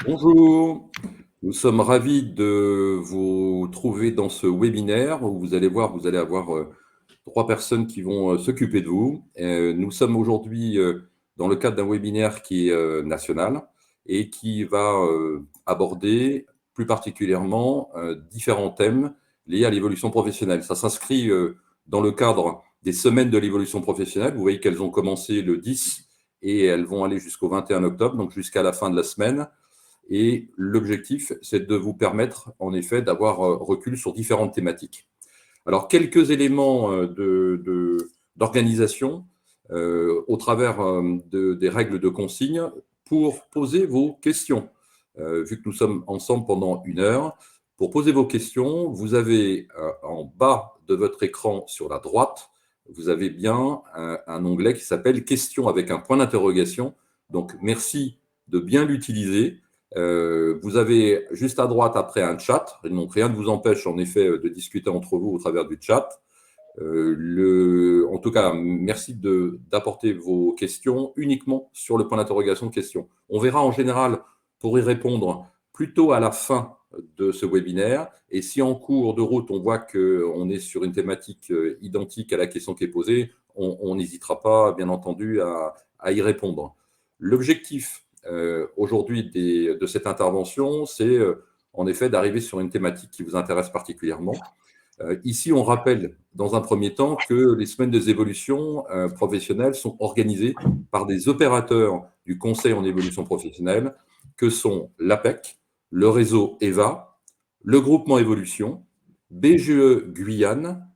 Bonjour, nous sommes ravis de vous trouver dans ce webinaire où vous allez voir, vous allez avoir trois personnes qui vont s'occuper de vous. Nous sommes aujourd'hui dans le cadre d'un webinaire qui est national et qui va aborder plus particulièrement différents thèmes liés à l'évolution professionnelle. Ça s'inscrit dans le cadre des semaines de l'évolution professionnelle. Vous voyez qu'elles ont commencé le 10 et elles vont aller jusqu'au 21 octobre, donc jusqu'à la fin de la semaine. Et l'objectif, c'est de vous permettre, en effet, d'avoir recul sur différentes thématiques. Alors, quelques éléments d'organisation au travers des règles de consigne pour poser vos questions. Vu que nous sommes ensemble pendant 1 heure, pour poser vos questions, vous avez en bas de votre écran sur la droite, vous avez bien un onglet qui s'appelle « Questions » avec un point d'interrogation. Donc, merci de bien l'utiliser. Vous avez juste à droite après un chat, donc rien ne vous empêche en effet de discuter entre vous au travers du chat. En tout cas, merci d'apporter vos questions uniquement sur le point d'interrogation questions. On verra en général pour y répondre plutôt à la fin de ce webinaire. Et si en cours de route, on voit qu'on est sur une thématique identique à la question qui est posée, on n'hésitera pas, bien entendu, à y répondre. L'objectif aujourd'hui de cette intervention, c'est en effet d'arriver sur une thématique qui vous intéresse particulièrement. Ici, on rappelle dans un premier temps que les semaines des évolutions professionnelles sont organisées par des opérateurs du Conseil en évolution professionnelle, que sont l'APEC, le réseau EVA, le groupement Évolution, BGE Guyane,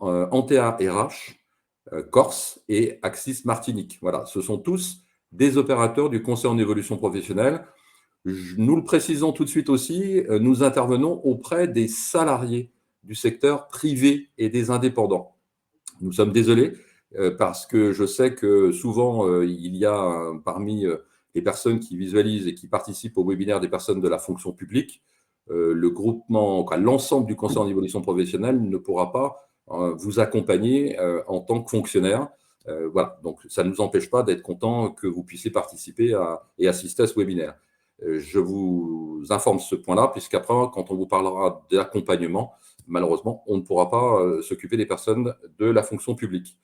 Antea RH, Corse et Axis Martinique. Voilà, ce sont tous des opérateurs du Conseil en évolution professionnelle. Nous le précisons tout de suite aussi, nous intervenons auprès des salariés du secteur privé et des indépendants. Nous sommes désolés parce que je sais que souvent, il y a parmi les personnes qui visualisent et qui participent au webinaire des personnes de la fonction publique, le groupement, l'ensemble du conseil en évolution professionnelle ne pourra pas vous accompagner en tant que fonctionnaire. Voilà, donc ça ne nous empêche pas d'être content que vous puissiez participer et assister à ce webinaire. Je vous informe ce point-là, puisqu'après, quand on vous parlera d'accompagnement, malheureusement, on ne pourra pas s'occuper des personnes de la fonction publique.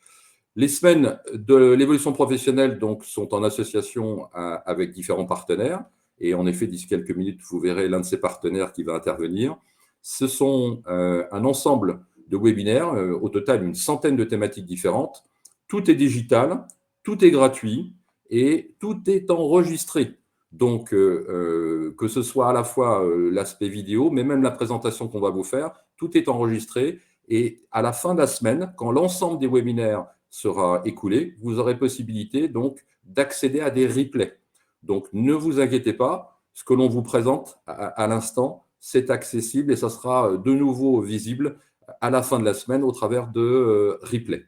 Les semaines de l'évolution professionnelle donc, sont en association avec différents partenaires. Et en effet, d'ici quelques minutes, vous verrez l'un de ces partenaires qui va intervenir. Ce sont un ensemble de webinaires, au total une centaine de thématiques différentes. Tout est digital, tout est gratuit et tout est enregistré. Donc, que ce soit à la fois l'aspect vidéo, mais même la présentation qu'on va vous faire, tout est enregistré. Et à la fin de la semaine, quand l'ensemble des webinaires sera écoulé, vous aurez possibilité donc d'accéder à des replays. Donc, ne vous inquiétez pas, ce que l'on vous présente à l'instant, c'est accessible et ça sera de nouveau visible à la fin de la semaine au travers de replays.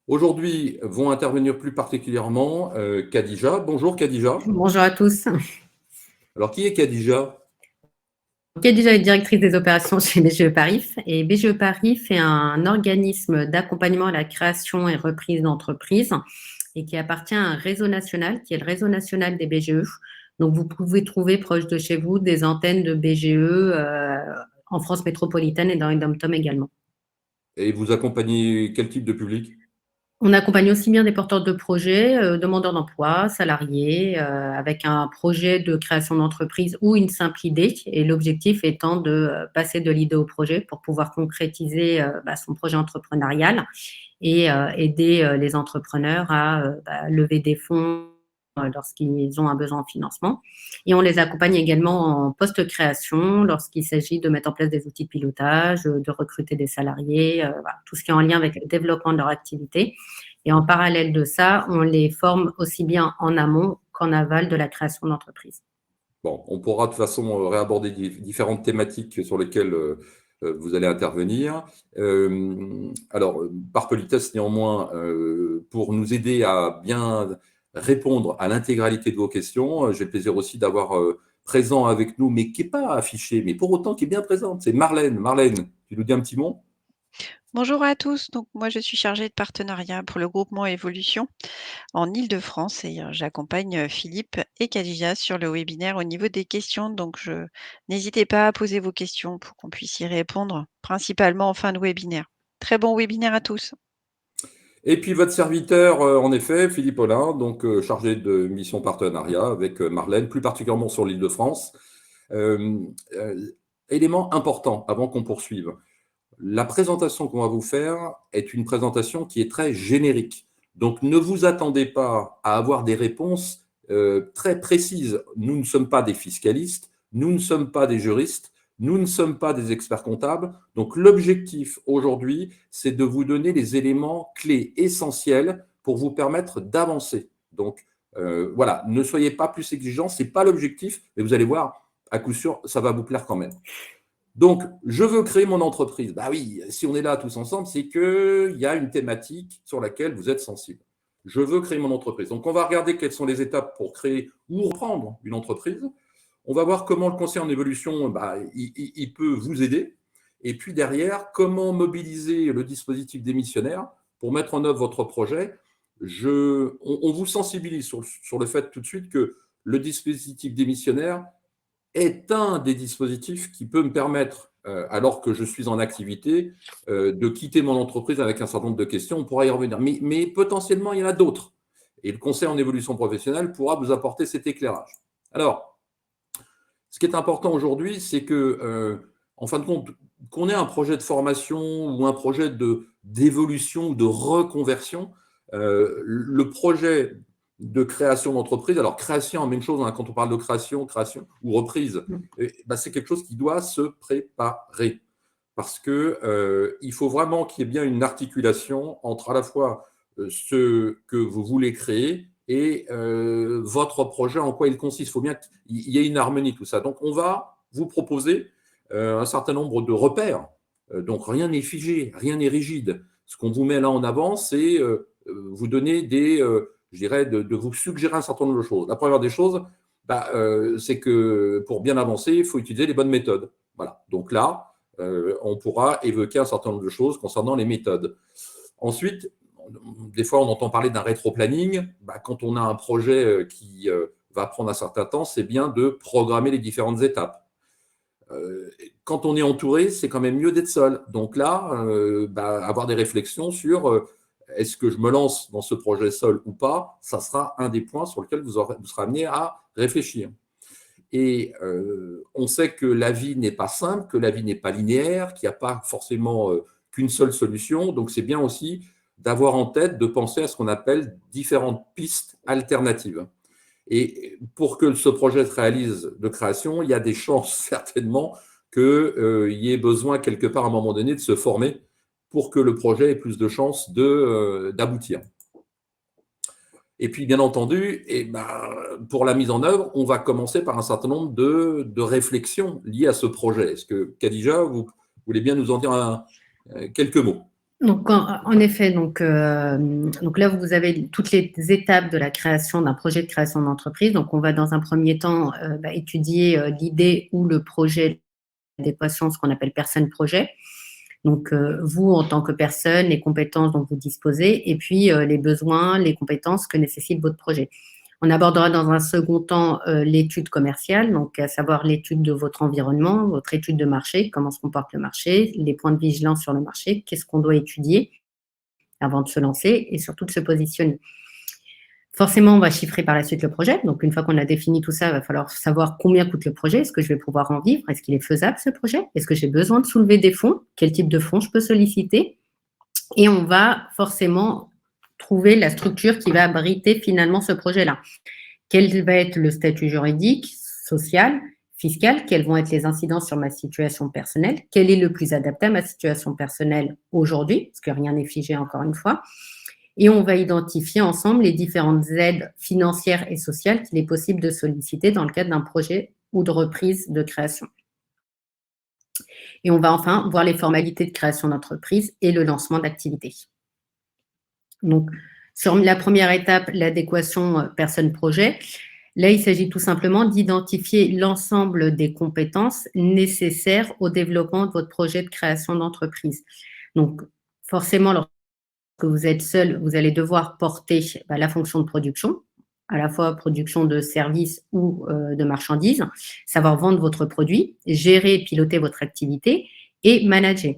Aujourd'hui, vont intervenir plus particulièrement Khadija. Bonjour Khadija. Bonjour à tous. Alors, qui est Khadija? Khadija est directrice des opérations chez BGE Paris. Et BGE Paris est un organisme d'accompagnement à la création et reprise d'entreprises et qui appartient à un réseau national, qui est le réseau national des BGE. Donc, vous pouvez trouver proche de chez vous des antennes de BGE en France métropolitaine et dans les dom-tom également. Et vous accompagnez quel type de public? On accompagne aussi bien des porteurs de projets, demandeurs d'emploi, salariés, avec un projet de création d'entreprise ou une simple idée. Et l'objectif étant de passer de l'idée au projet pour pouvoir concrétiser son projet entrepreneurial et aider les entrepreneurs à lever des fonds lorsqu'ils ont un besoin en financement. Et on les accompagne également en post-création lorsqu'il s'agit de mettre en place des outils de pilotage, de recruter des salariés, tout ce qui est en lien avec le développement de leur activité. Et en parallèle de ça, on les forme aussi bien en amont qu'en aval de la création d'entreprise. Bon, on pourra de toute façon réaborder différentes thématiques sur lesquelles vous allez intervenir. Alors, par politesse néanmoins, pour nous aider à bien répondre à l'intégralité de vos questions, j'ai le plaisir aussi d'avoir présent avec nous, mais qui n'est pas affiché, mais pour autant qui est bien présente, c'est Marlène. Marlène, tu nous dis un petit mot? Bonjour à tous. Donc moi, je suis chargée de partenariat pour le groupement Évolution en Île-de-France et j'accompagne Philippe et Khadija sur le webinaire au niveau des questions. Donc n'hésitez pas à poser vos questions pour qu'on puisse y répondre, principalement en fin de webinaire. Très bon webinaire à tous. Et puis votre serviteur, en effet, Philippe Aulin, donc chargé de mission partenariat avec Marlène, plus particulièrement sur l'Île-de-France. Euh, euh, Élément important avant qu'on poursuive. La présentation qu'on va vous faire est une présentation qui est très générique. Donc ne vous attendez pas à avoir des réponses très précises. Nous ne sommes pas des fiscalistes, nous ne sommes pas des juristes, nous ne sommes pas des experts comptables. Donc l'objectif aujourd'hui, c'est de vous donner les éléments clés essentiels pour vous permettre d'avancer. Donc voilà, ne soyez pas plus exigeants, ce n'est pas l'objectif, mais vous allez voir, à coup sûr, ça va vous plaire quand même. Donc, je veux créer mon entreprise. Bah oui, si on est là tous ensemble, c'est qu'il y a une thématique sur laquelle vous êtes sensible. Je veux créer mon entreprise. Donc, on va regarder quelles sont les étapes pour créer ou reprendre une entreprise. On va voir comment le conseil en évolution, il peut vous aider. Et puis derrière, comment mobiliser le dispositif démissionnaire pour mettre en œuvre votre projet. On vous sensibilise sur le fait tout de suite que le dispositif démissionnaire est un des dispositifs qui peut me permettre, alors que je suis en activité, de quitter mon entreprise avec un certain nombre de questions. On pourra y revenir. Mais potentiellement, il y en a d'autres. Et le conseil en évolution professionnelle pourra vous apporter cet éclairage. Alors, ce qui est important aujourd'hui, c'est que, en fin de compte, qu'on ait un projet de formation ou un projet d'évolution ou de reconversion, le projet de création d'entreprise, alors création, même chose hein, quand on parle de création ou reprise, c'est quelque chose qui doit se préparer. Parce que il faut vraiment qu'il y ait bien une articulation entre à la fois ce que vous voulez créer et votre projet, en quoi il consiste. Il faut bien qu'il y ait une harmonie, tout ça. Donc, on va vous proposer un certain nombre de repères. Donc, rien n'est figé, rien n'est rigide. Ce qu'on vous met là en avant, c'est vous donner je dirais, de vous suggérer un certain nombre de choses. La première des choses, c'est que pour bien avancer, il faut utiliser les bonnes méthodes. Voilà. Donc là, on pourra évoquer un certain nombre de choses concernant les méthodes. Ensuite, des fois, on entend parler d'un rétro-planning. Quand on a un projet qui va prendre un certain temps, c'est bien de programmer les différentes étapes. Quand on est entouré, c'est quand même mieux d'être seul. Donc là, avoir des réflexions sur est-ce que je me lance dans ce projet seul ou pas, ça sera un des points sur lesquels vous serez amené à réfléchir. Et on sait que la vie n'est pas simple, que la vie n'est pas linéaire, qu'il n'y a pas forcément qu'une seule solution. Donc, c'est bien aussi d'avoir en tête, de penser à ce qu'on appelle différentes pistes alternatives. Et pour que ce projet se réalise de création, il y a des chances certainement qu'il y ait besoin quelque part à un moment donné de se former pour que le projet ait plus de chances d'aboutir. Et puis, bien entendu, pour la mise en œuvre, on va commencer par un certain nombre de réflexions liées à ce projet. Est-ce que, Khadija, vous voulez bien nous en dire quelques mots? Donc, en effet, donc là, vous avez toutes les étapes de la création d'un projet de création d'entreprise. Donc, on va dans un premier temps étudier l'idée ou le projet d'adéquation, ce qu'on appelle personne-projet. Donc, vous, en tant que personne, les compétences dont vous disposez, et puis les besoins, les compétences que nécessite votre projet. On abordera dans un second temps l'étude commerciale, donc à savoir l'étude de votre environnement, votre étude de marché, comment se comporte le marché, les points de vigilance sur le marché, qu'est-ce qu'on doit étudier avant de se lancer et surtout de se positionner. Forcément, on va chiffrer par la suite le projet. Donc, une fois qu'on a défini tout ça, il va falloir savoir combien coûte le projet. Est-ce que je vais pouvoir en vivre? Est-ce qu'il est faisable, ce projet? Est-ce que j'ai besoin de soulever des fonds? Quel type de fonds je peux solliciter? Et on va forcément trouver la structure qui va abriter finalement ce projet-là. Quel va être le statut juridique, social, fiscal? Quelles vont être les incidences sur ma situation personnelle? Quel est le plus adapté à ma situation personnelle aujourd'hui? Parce que rien n'est figé, encore une fois. Et on va identifier ensemble les différentes aides financières et sociales qu'il est possible de solliciter dans le cadre d'un projet ou de reprise de création. Et on va enfin voir les formalités de création d'entreprise et le lancement d'activité. Donc, sur la première étape, l'adéquation personne-projet, là, il s'agit tout simplement d'identifier l'ensemble des compétences nécessaires au développement de votre projet de création d'entreprise. Donc, forcément, lorsque vous êtes seul, vous allez devoir porter la fonction de production, à la fois production de services ou de marchandises, savoir vendre votre produit, gérer et piloter votre activité et manager.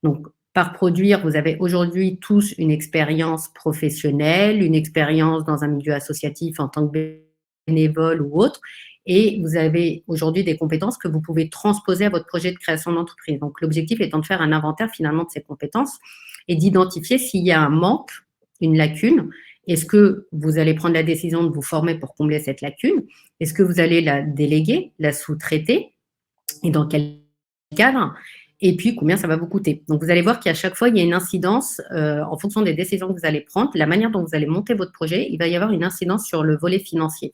Donc, par produire, vous avez aujourd'hui tous une expérience professionnelle, une expérience dans un milieu associatif en tant que bénévole ou autre, et vous avez aujourd'hui des compétences que vous pouvez transposer à votre projet de création d'entreprise. Donc, l'objectif étant de faire un inventaire finalement de ces compétences et d'identifier s'il y a un manque, une lacune. Est-ce que vous allez prendre la décision de vous former pour combler cette lacune? Est-ce que vous allez la déléguer, la sous-traiter? Et dans quel cadre? Et puis, combien ça va vous coûter? Donc, vous allez voir qu'à chaque fois, il y a une incidence en fonction des décisions que vous allez prendre, la manière dont vous allez monter votre projet, il va y avoir une incidence sur le volet financier.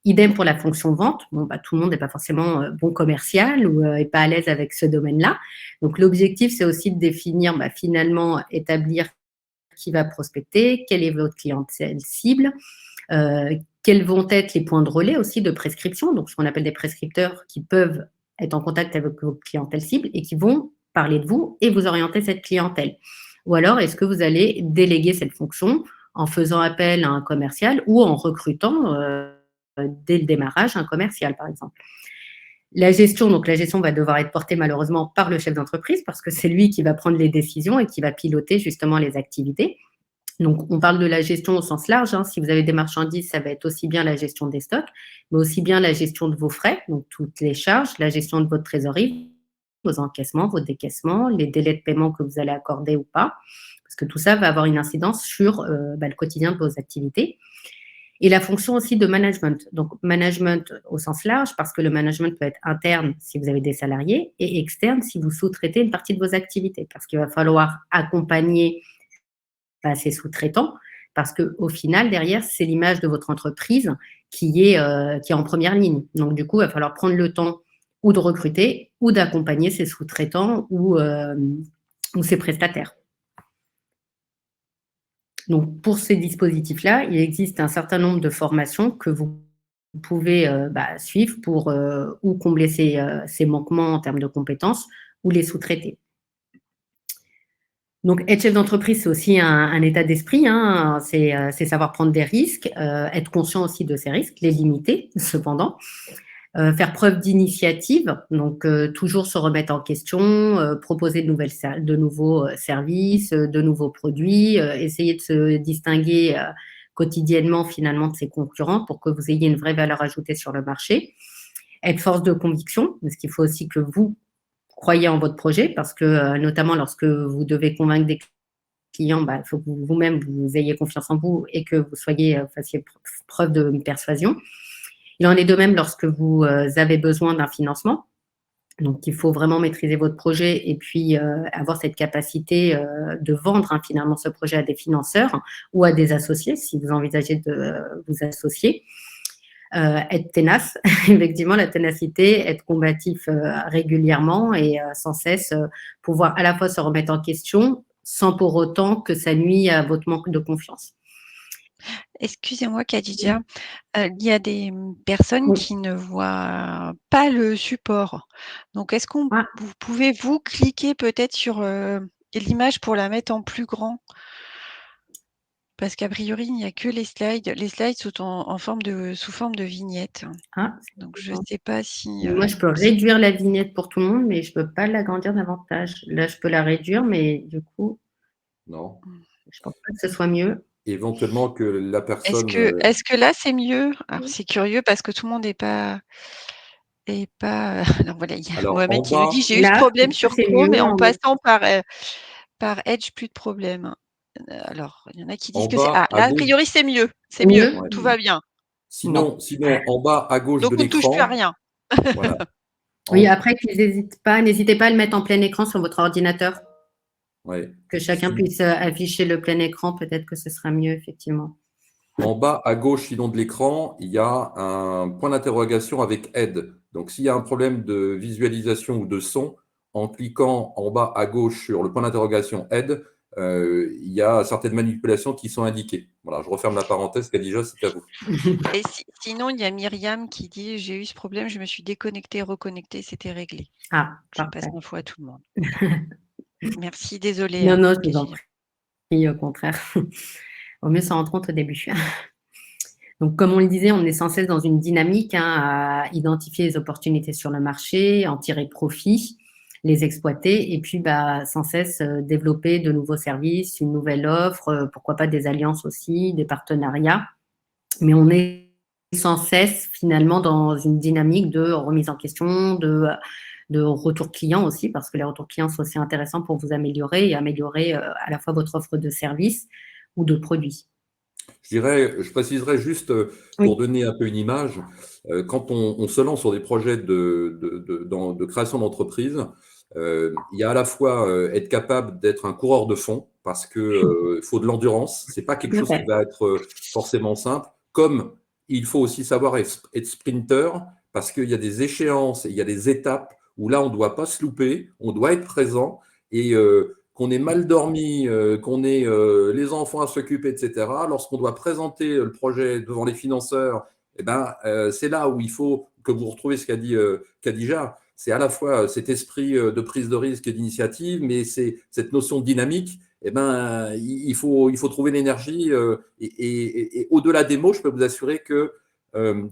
Idem pour la fonction vente. Bon, tout le monde n'est pas forcément bon commercial ou n'est pas à l'aise avec ce domaine-là. Donc, l'objectif, c'est aussi de définir, finalement, établir qui va prospecter, quelle est votre clientèle cible, quels vont être les points de relais aussi de prescription, donc ce qu'on appelle des prescripteurs qui peuvent être en contact avec votre clientèle cible et qui vont parler de vous et vous orienter cette clientèle. Ou alors, est-ce que vous allez déléguer cette fonction en faisant appel à un commercial ou en recrutant dès le démarrage un commercial, par exemple. La gestion va devoir être portée malheureusement par le chef d'entreprise parce que c'est lui qui va prendre les décisions et qui va piloter justement les activités. Donc, on parle de la gestion au sens large. Si vous avez des marchandises, ça va être aussi bien la gestion des stocks, mais aussi bien la gestion de vos frais, donc toutes les charges, la gestion de votre trésorerie, vos encaissements, vos décaissements, les délais de paiement que vous allez accorder ou pas, parce que tout ça va avoir une incidence sur le quotidien de vos activités. Et la fonction aussi de management. Donc, management au sens large, parce que le management peut être interne si vous avez des salariés et externe si vous sous-traitez une partie de vos activités, parce qu'il va falloir accompagner ces sous-traitants, parce qu'au final, derrière, c'est l'image de votre entreprise qui est en première ligne. Donc, du coup, il va falloir prendre le temps ou de recruter ou d'accompagner ces sous-traitants ou ces prestataires. Donc, pour ces dispositifs-là, il existe un certain nombre de formations que vous pouvez suivre pour ou combler ces manquements en termes de compétences ou les sous-traiter. Donc, être chef d'entreprise, c'est aussi un état d'esprit, c'est savoir prendre des risques, être conscient aussi de ces risques, les limiter cependant, faire preuve d'initiative, donc toujours se remettre en question, proposer de nouveaux services, de nouveaux produits, essayer de se distinguer quotidiennement finalement de ses concurrents pour que vous ayez une vraie valeur ajoutée sur le marché. Être force de conviction, parce qu'il faut aussi que vous croyez en votre projet, parce que notamment lorsque vous devez convaincre des clients, il faut que vous-même vous ayez confiance en vous et que vous fassiez preuve de persuasion. Il en est de même lorsque vous avez besoin d'un financement. Donc, il faut vraiment maîtriser votre projet et puis avoir cette capacité de vendre finalement ce projet à des financeurs ou à des associés, si vous envisagez de vous associer. Être ténace, effectivement, la ténacité, être combatif régulièrement et sans cesse pouvoir à la fois se remettre en question sans pour autant que ça nuit à votre manque de confiance. Excusez-moi Khadija, il y a des personnes Oui. qui ne voient pas le support. Donc est-ce vous pouvez cliquer peut-être sur, l'image pour la mettre en plus grand? Parce qu'a priori, il n'y a que les slides. Les slides sont sous forme de vignettes. Donc je ne sais pas si, moi, je peux réduire la vignette pour tout le monde, mais je ne peux pas l'agrandir davantage. Là, je peux la réduire, mais du coup, non. Je ne pense pas que ce soit mieux. Éventuellement que la personne… Est-ce que là, c'est mieux? Alors c'est curieux parce que tout le monde n'est pas alors voilà, il y a Alors, Mohamed en qui nous dit: bas, «J'ai eu ce problème sur c'est Chrome et mieux. en passant par Edge, plus de problème». Alors, il y en a qui disent en que c'est bas à là, a gauche, priori, c'est mieux, ouais. tout va bien. Sinon, en bas à gauche Donc de on ne touche plus à l'écran, rien. voilà. Oui, après, n'hésitez pas à le mettre en plein écran sur votre ordinateur. Ouais. Que chacun puisse afficher le plein écran, peut-être que ce sera mieux, effectivement. En bas à gauche, sinon de l'écran, il y a un point d'interrogation avec aide. Donc, s'il y a un problème de visualisation ou de son, en cliquant en bas à gauche sur le point d'interrogation aide, il y a certaines manipulations qui sont indiquées. Voilà, je referme la parenthèse. Khadija, c'est à vous. Et sinon, il y a Myriam qui dit: «J'ai eu ce problème, je me suis déconnectée, reconnectée, c'était réglé». Ah, je passe parfait. l'info à tout le monde. Merci, désolée, Non, non, je vous en Khadija. prie, au contraire. Vaut mieux s'en rendre compte au début. Donc, comme on le disait, on est sans cesse dans une dynamique à identifier les opportunités sur le marché, en tirer profit, les exploiter et puis sans cesse développer de nouveaux services, une nouvelle offre, pourquoi pas des alliances aussi, des partenariats. Mais on est sans cesse finalement dans une dynamique de remise en question, de retour client aussi, parce que les retours clients sont aussi intéressants pour vous améliorer et améliorer à la fois votre offre de service ou de produits. Je préciserais juste pour Oui, donner un peu une image, quand on se lance sur des projets de création d'entreprise, il y a à la fois être capable d'être un coureur de fond parce que faut de l'endurance. C'est pas quelque tout à chose qui fait. va être forcément simple. Comme il faut aussi savoir être sprinter parce qu'il y a des échéances, il y a des étapes où là on ne doit pas se louper, on doit être présent et qu'on ait mal dormi, qu'on ait les enfants à s'occuper, etc. Lorsqu'on doit présenter le projet devant les financeurs, eh ben, c'est là où il faut que vous retrouvez ce qu'a dit Khadija. C'est à la fois cet esprit de prise de risque et d'initiative, mais c'est cette notion de dynamique. Eh ben, il faut trouver l'énergie. Et au-delà des mots, je peux vous assurer que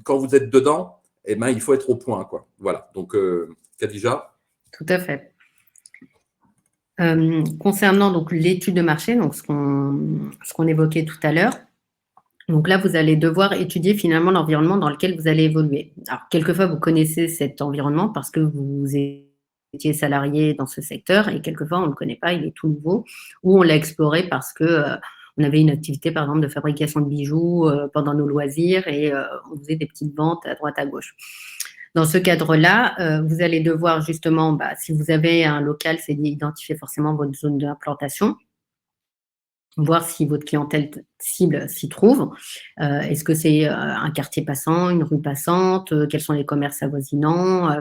quand vous êtes dedans, eh ben, il faut être au point, quoi. Voilà. Donc, Khadija. Tout à fait. Concernant donc l'étude de marché, donc ce qu'on évoquait tout à l'heure, donc là, vous allez devoir étudier finalement l'environnement dans lequel vous allez évoluer. Alors, quelquefois, vous connaissez cet environnement parce que vous étiez salarié dans ce secteur et quelquefois, on ne le connaît pas, il est tout nouveau, ou on l'a exploré parce que on avait une activité, par exemple, de fabrication de bijoux pendant nos loisirs et on faisait des petites ventes à droite à gauche. Dans ce cadre-là, vous allez devoir justement, si vous avez un local, c'est d'identifier forcément votre zone d'implantation, voir si votre clientèle cible s'y trouve. Est-ce que c'est un quartier passant, une rue passante? Quels sont les commerces avoisinants?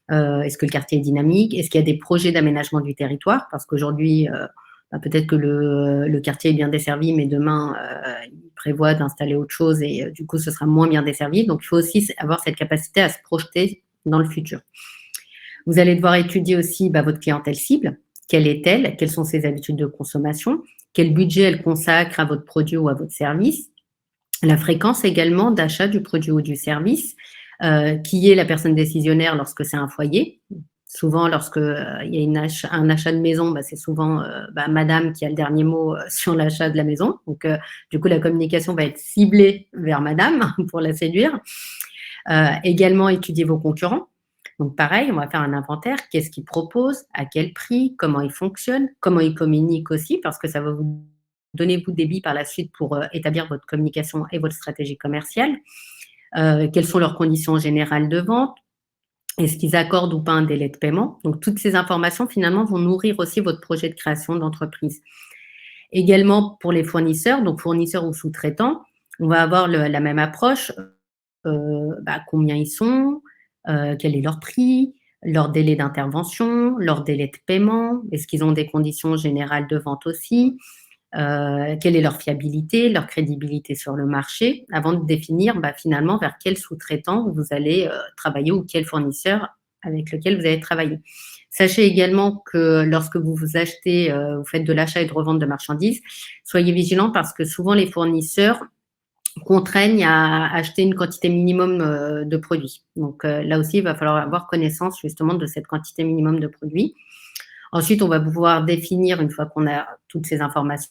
Est-ce que le quartier est dynamique? Est-ce qu'il y a des projets d'aménagement du territoire? Parce qu'aujourd'hui, peut-être que le quartier est bien desservi, mais demain, il prévoit d'installer autre chose et du coup, ce sera moins bien desservi. Donc, il faut aussi avoir cette capacité à se projeter dans le futur. Vous allez devoir étudier aussi votre clientèle cible. Quelle est-elle? Quelles sont ses habitudes de consommation? Quel budget elle consacre à votre produit ou à votre service? La fréquence également d'achat du produit ou du service. Qui est la personne décisionnaire lorsque c'est un foyer? Souvent, lorsque il y a un achat de maison, c'est souvent madame qui a le dernier mot sur l'achat de la maison. Donc, du coup, la communication va être ciblée vers madame pour la séduire. Également, étudier vos concurrents. Donc, pareil, on va faire un inventaire. Qu'est-ce qu'ils proposent? À quel prix? Comment ils fonctionnent? Comment ils communiquent aussi? Parce que ça va vous donner des billes par la suite pour établir votre communication et votre stratégie commerciale. Quelles sont leurs conditions générales de vente? Est-ce qu'ils accordent ou pas un délai de paiement? Donc, toutes ces informations, finalement, vont nourrir aussi votre projet de création d'entreprise. Également, pour les fournisseurs, donc fournisseurs ou sous-traitants, on va avoir la même approche. Combien ils sont, quel est leur prix, leur délai d'intervention, leur délai de paiement, est-ce qu'ils ont des conditions générales de vente aussi, quelle est leur fiabilité, leur crédibilité sur le marché, avant de définir finalement vers quel sous-traitant vous allez travailler ou quel fournisseur avec lequel vous allez travailler. Sachez également que lorsque vous achetez, vous faites de l'achat et de revente de marchandises, soyez vigilants parce que souvent les fournisseurs contraignent à acheter une quantité minimum de produits. Donc là aussi, il va falloir avoir connaissance justement de cette quantité minimum de produits. Ensuite, on va pouvoir définir, une fois qu'on a toutes ces informations,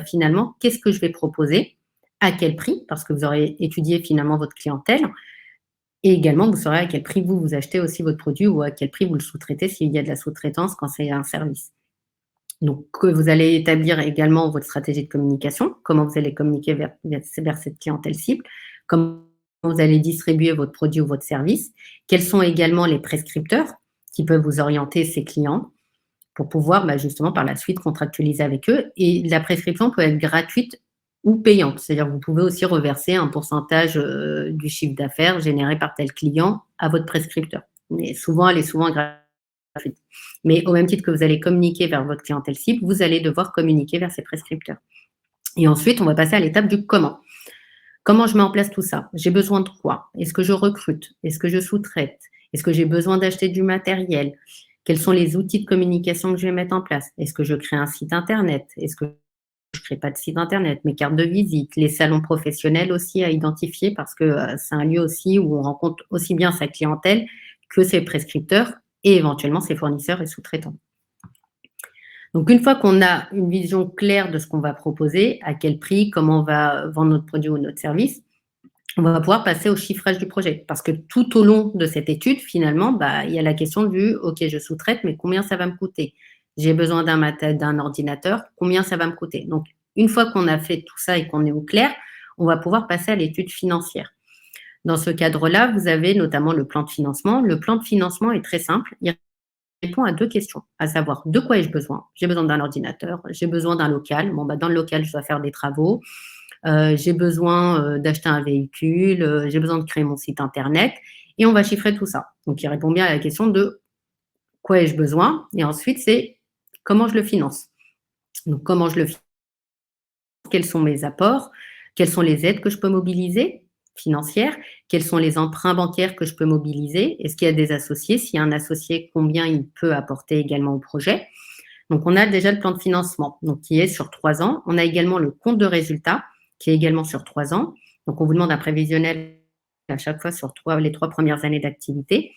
finalement, qu'est-ce que je vais proposer, à quel prix, parce que vous aurez étudié finalement votre clientèle, et également, vous saurez à quel prix vous achetez aussi votre produit ou à quel prix vous le sous-traitez s'il y a de la sous-traitance quand c'est un service. Donc, vous allez établir également votre stratégie de communication, comment vous allez communiquer vers cette clientèle cible, comment vous allez distribuer votre produit ou votre service, quels sont également les prescripteurs qui peuvent vous orienter ces clients pour pouvoir justement par la suite contractualiser avec eux. Et la prescription peut être gratuite ou payante, c'est-à-dire que vous pouvez aussi reverser un pourcentage du chiffre d'affaires généré par tel client à votre prescripteur. Mais souvent, elle est souvent gratuite. Mais au même titre que vous allez communiquer vers votre clientèle cible, vous allez devoir communiquer vers ces prescripteurs. Et ensuite, on va passer à l'étape du comment. Comment je mets en place tout ça? J'ai besoin de quoi? Est-ce que je recrute? Est-ce que je sous-traite? Est-ce que j'ai besoin d'acheter du matériel? Quels sont les outils de communication que je vais mettre en place? Est-ce que je crée un site internet? Est-ce que je ne crée pas de site internet? Mes cartes de visite, les salons professionnels aussi à identifier parce que c'est un lieu aussi où on rencontre aussi bien sa clientèle que ses prescripteurs et éventuellement ses fournisseurs et sous-traitants. Donc, une fois qu'on a une vision claire de ce qu'on va proposer, à quel prix, comment on va vendre notre produit ou notre service, on va pouvoir passer au chiffrage du projet. Parce que tout au long de cette étude, finalement, il y a la question du « OK, je sous-traite, mais combien ça va me coûter? J'ai besoin d'un ordinateur, combien ça va me coûter ?» Donc, une fois qu'on a fait tout ça et qu'on est au clair, on va pouvoir passer à l'étude financière. Dans ce cadre-là, vous avez notamment le plan de financement. Le plan de financement est très simple. Il répond à 2 questions, à savoir de quoi ai-je besoin? J'ai besoin d'un ordinateur, j'ai besoin d'un local. Dans le local, je dois faire des travaux. J'ai besoin d'acheter un véhicule, j'ai besoin de créer mon site internet et on va chiffrer tout ça. Donc, il répond bien à la question de quoi ai-je besoin et ensuite, c'est comment je le finance. Donc, comment je le finance? Quels sont mes apports? Quelles sont les aides que je peux mobiliser financières? Quels sont les emprunts bancaires que je peux mobiliser? Est-ce qu'il y a des associés? S'il y a un associé, combien il peut apporter également au projet? Donc, on a déjà le plan de financement donc, qui est sur 3 ans. On a également le compte de résultat qui est également sur 3 ans. Donc, on vous demande un prévisionnel à chaque fois sur les 3 premières années d'activité.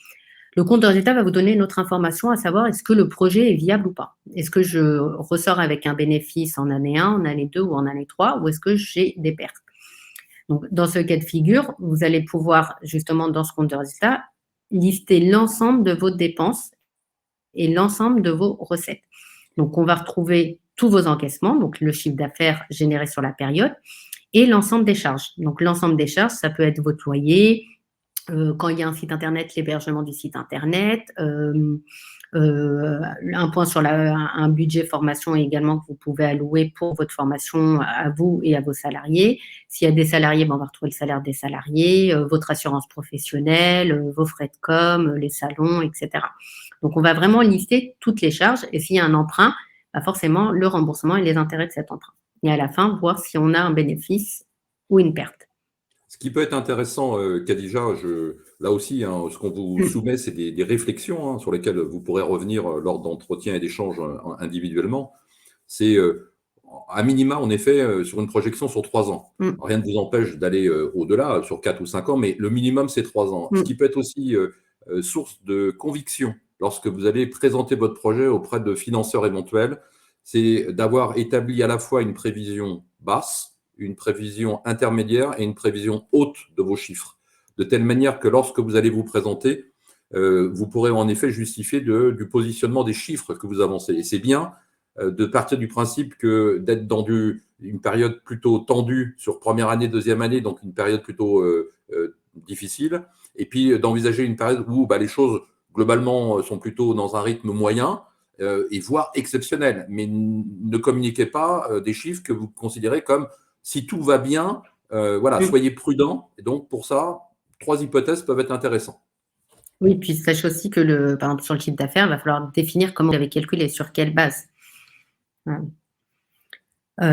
Le compte de résultat va vous donner une autre information, à savoir est-ce que le projet est viable ou pas? Est-ce que je ressors avec un bénéfice en année 1, en année 2 ou en année 3 ou est-ce que j'ai des pertes? Donc, dans ce cas de figure, vous allez pouvoir justement dans ce compte de résultat lister l'ensemble de vos dépenses et l'ensemble de vos recettes. Donc, on va retrouver tous vos encaissements, donc le chiffre d'affaires généré sur la période, et l'ensemble des charges. Donc, l'ensemble des charges, ça peut être votre loyer, quand il y a un site internet, l'hébergement du site internet, un point sur un budget formation également que vous pouvez allouer pour votre formation à vous et à vos salariés. S'il y a des salariés, on va retrouver le salaire des salariés, votre assurance professionnelle, vos frais de com, les salons, etc. Donc, on va vraiment lister toutes les charges et s'il y a un emprunt, forcément le remboursement et les intérêts de cet emprunt. Et à la fin, voir si on a un bénéfice ou une perte. Ce qui peut être intéressant, Khadija, là aussi, ce qu'on vous soumet, c'est des réflexions sur lesquelles vous pourrez revenir lors d'entretiens et d'échanges individuellement. C'est à minima, en effet, sur une projection sur 3 ans. Rien ne vous empêche d'aller au-delà, sur 4 ou 5 ans, mais le minimum, c'est 3 ans. Ce qui peut être aussi source de conviction lorsque vous allez présenter votre projet auprès de financeurs éventuels, c'est d'avoir établi à la fois une prévision basse, une prévision intermédiaire et une prévision haute de vos chiffres. De telle manière que lorsque vous allez vous présenter, vous pourrez en effet justifier du positionnement des chiffres que vous avancez. Et c'est bien de partir du principe que d'être dans une période plutôt tendue sur première année, deuxième année, donc une période plutôt difficile, et puis d'envisager une période où les choses globalement sont plutôt dans un rythme moyen, et voire exceptionnel. Mais ne communiquez pas des chiffres que vous considérez comme si tout va bien, soyez prudent. Et donc, pour ça, 3 hypothèses peuvent être intéressantes. Oui, puis sachez aussi que, par exemple, sur le chiffre d'affaires, il va falloir définir comment vous avez calculé, sur quelle base.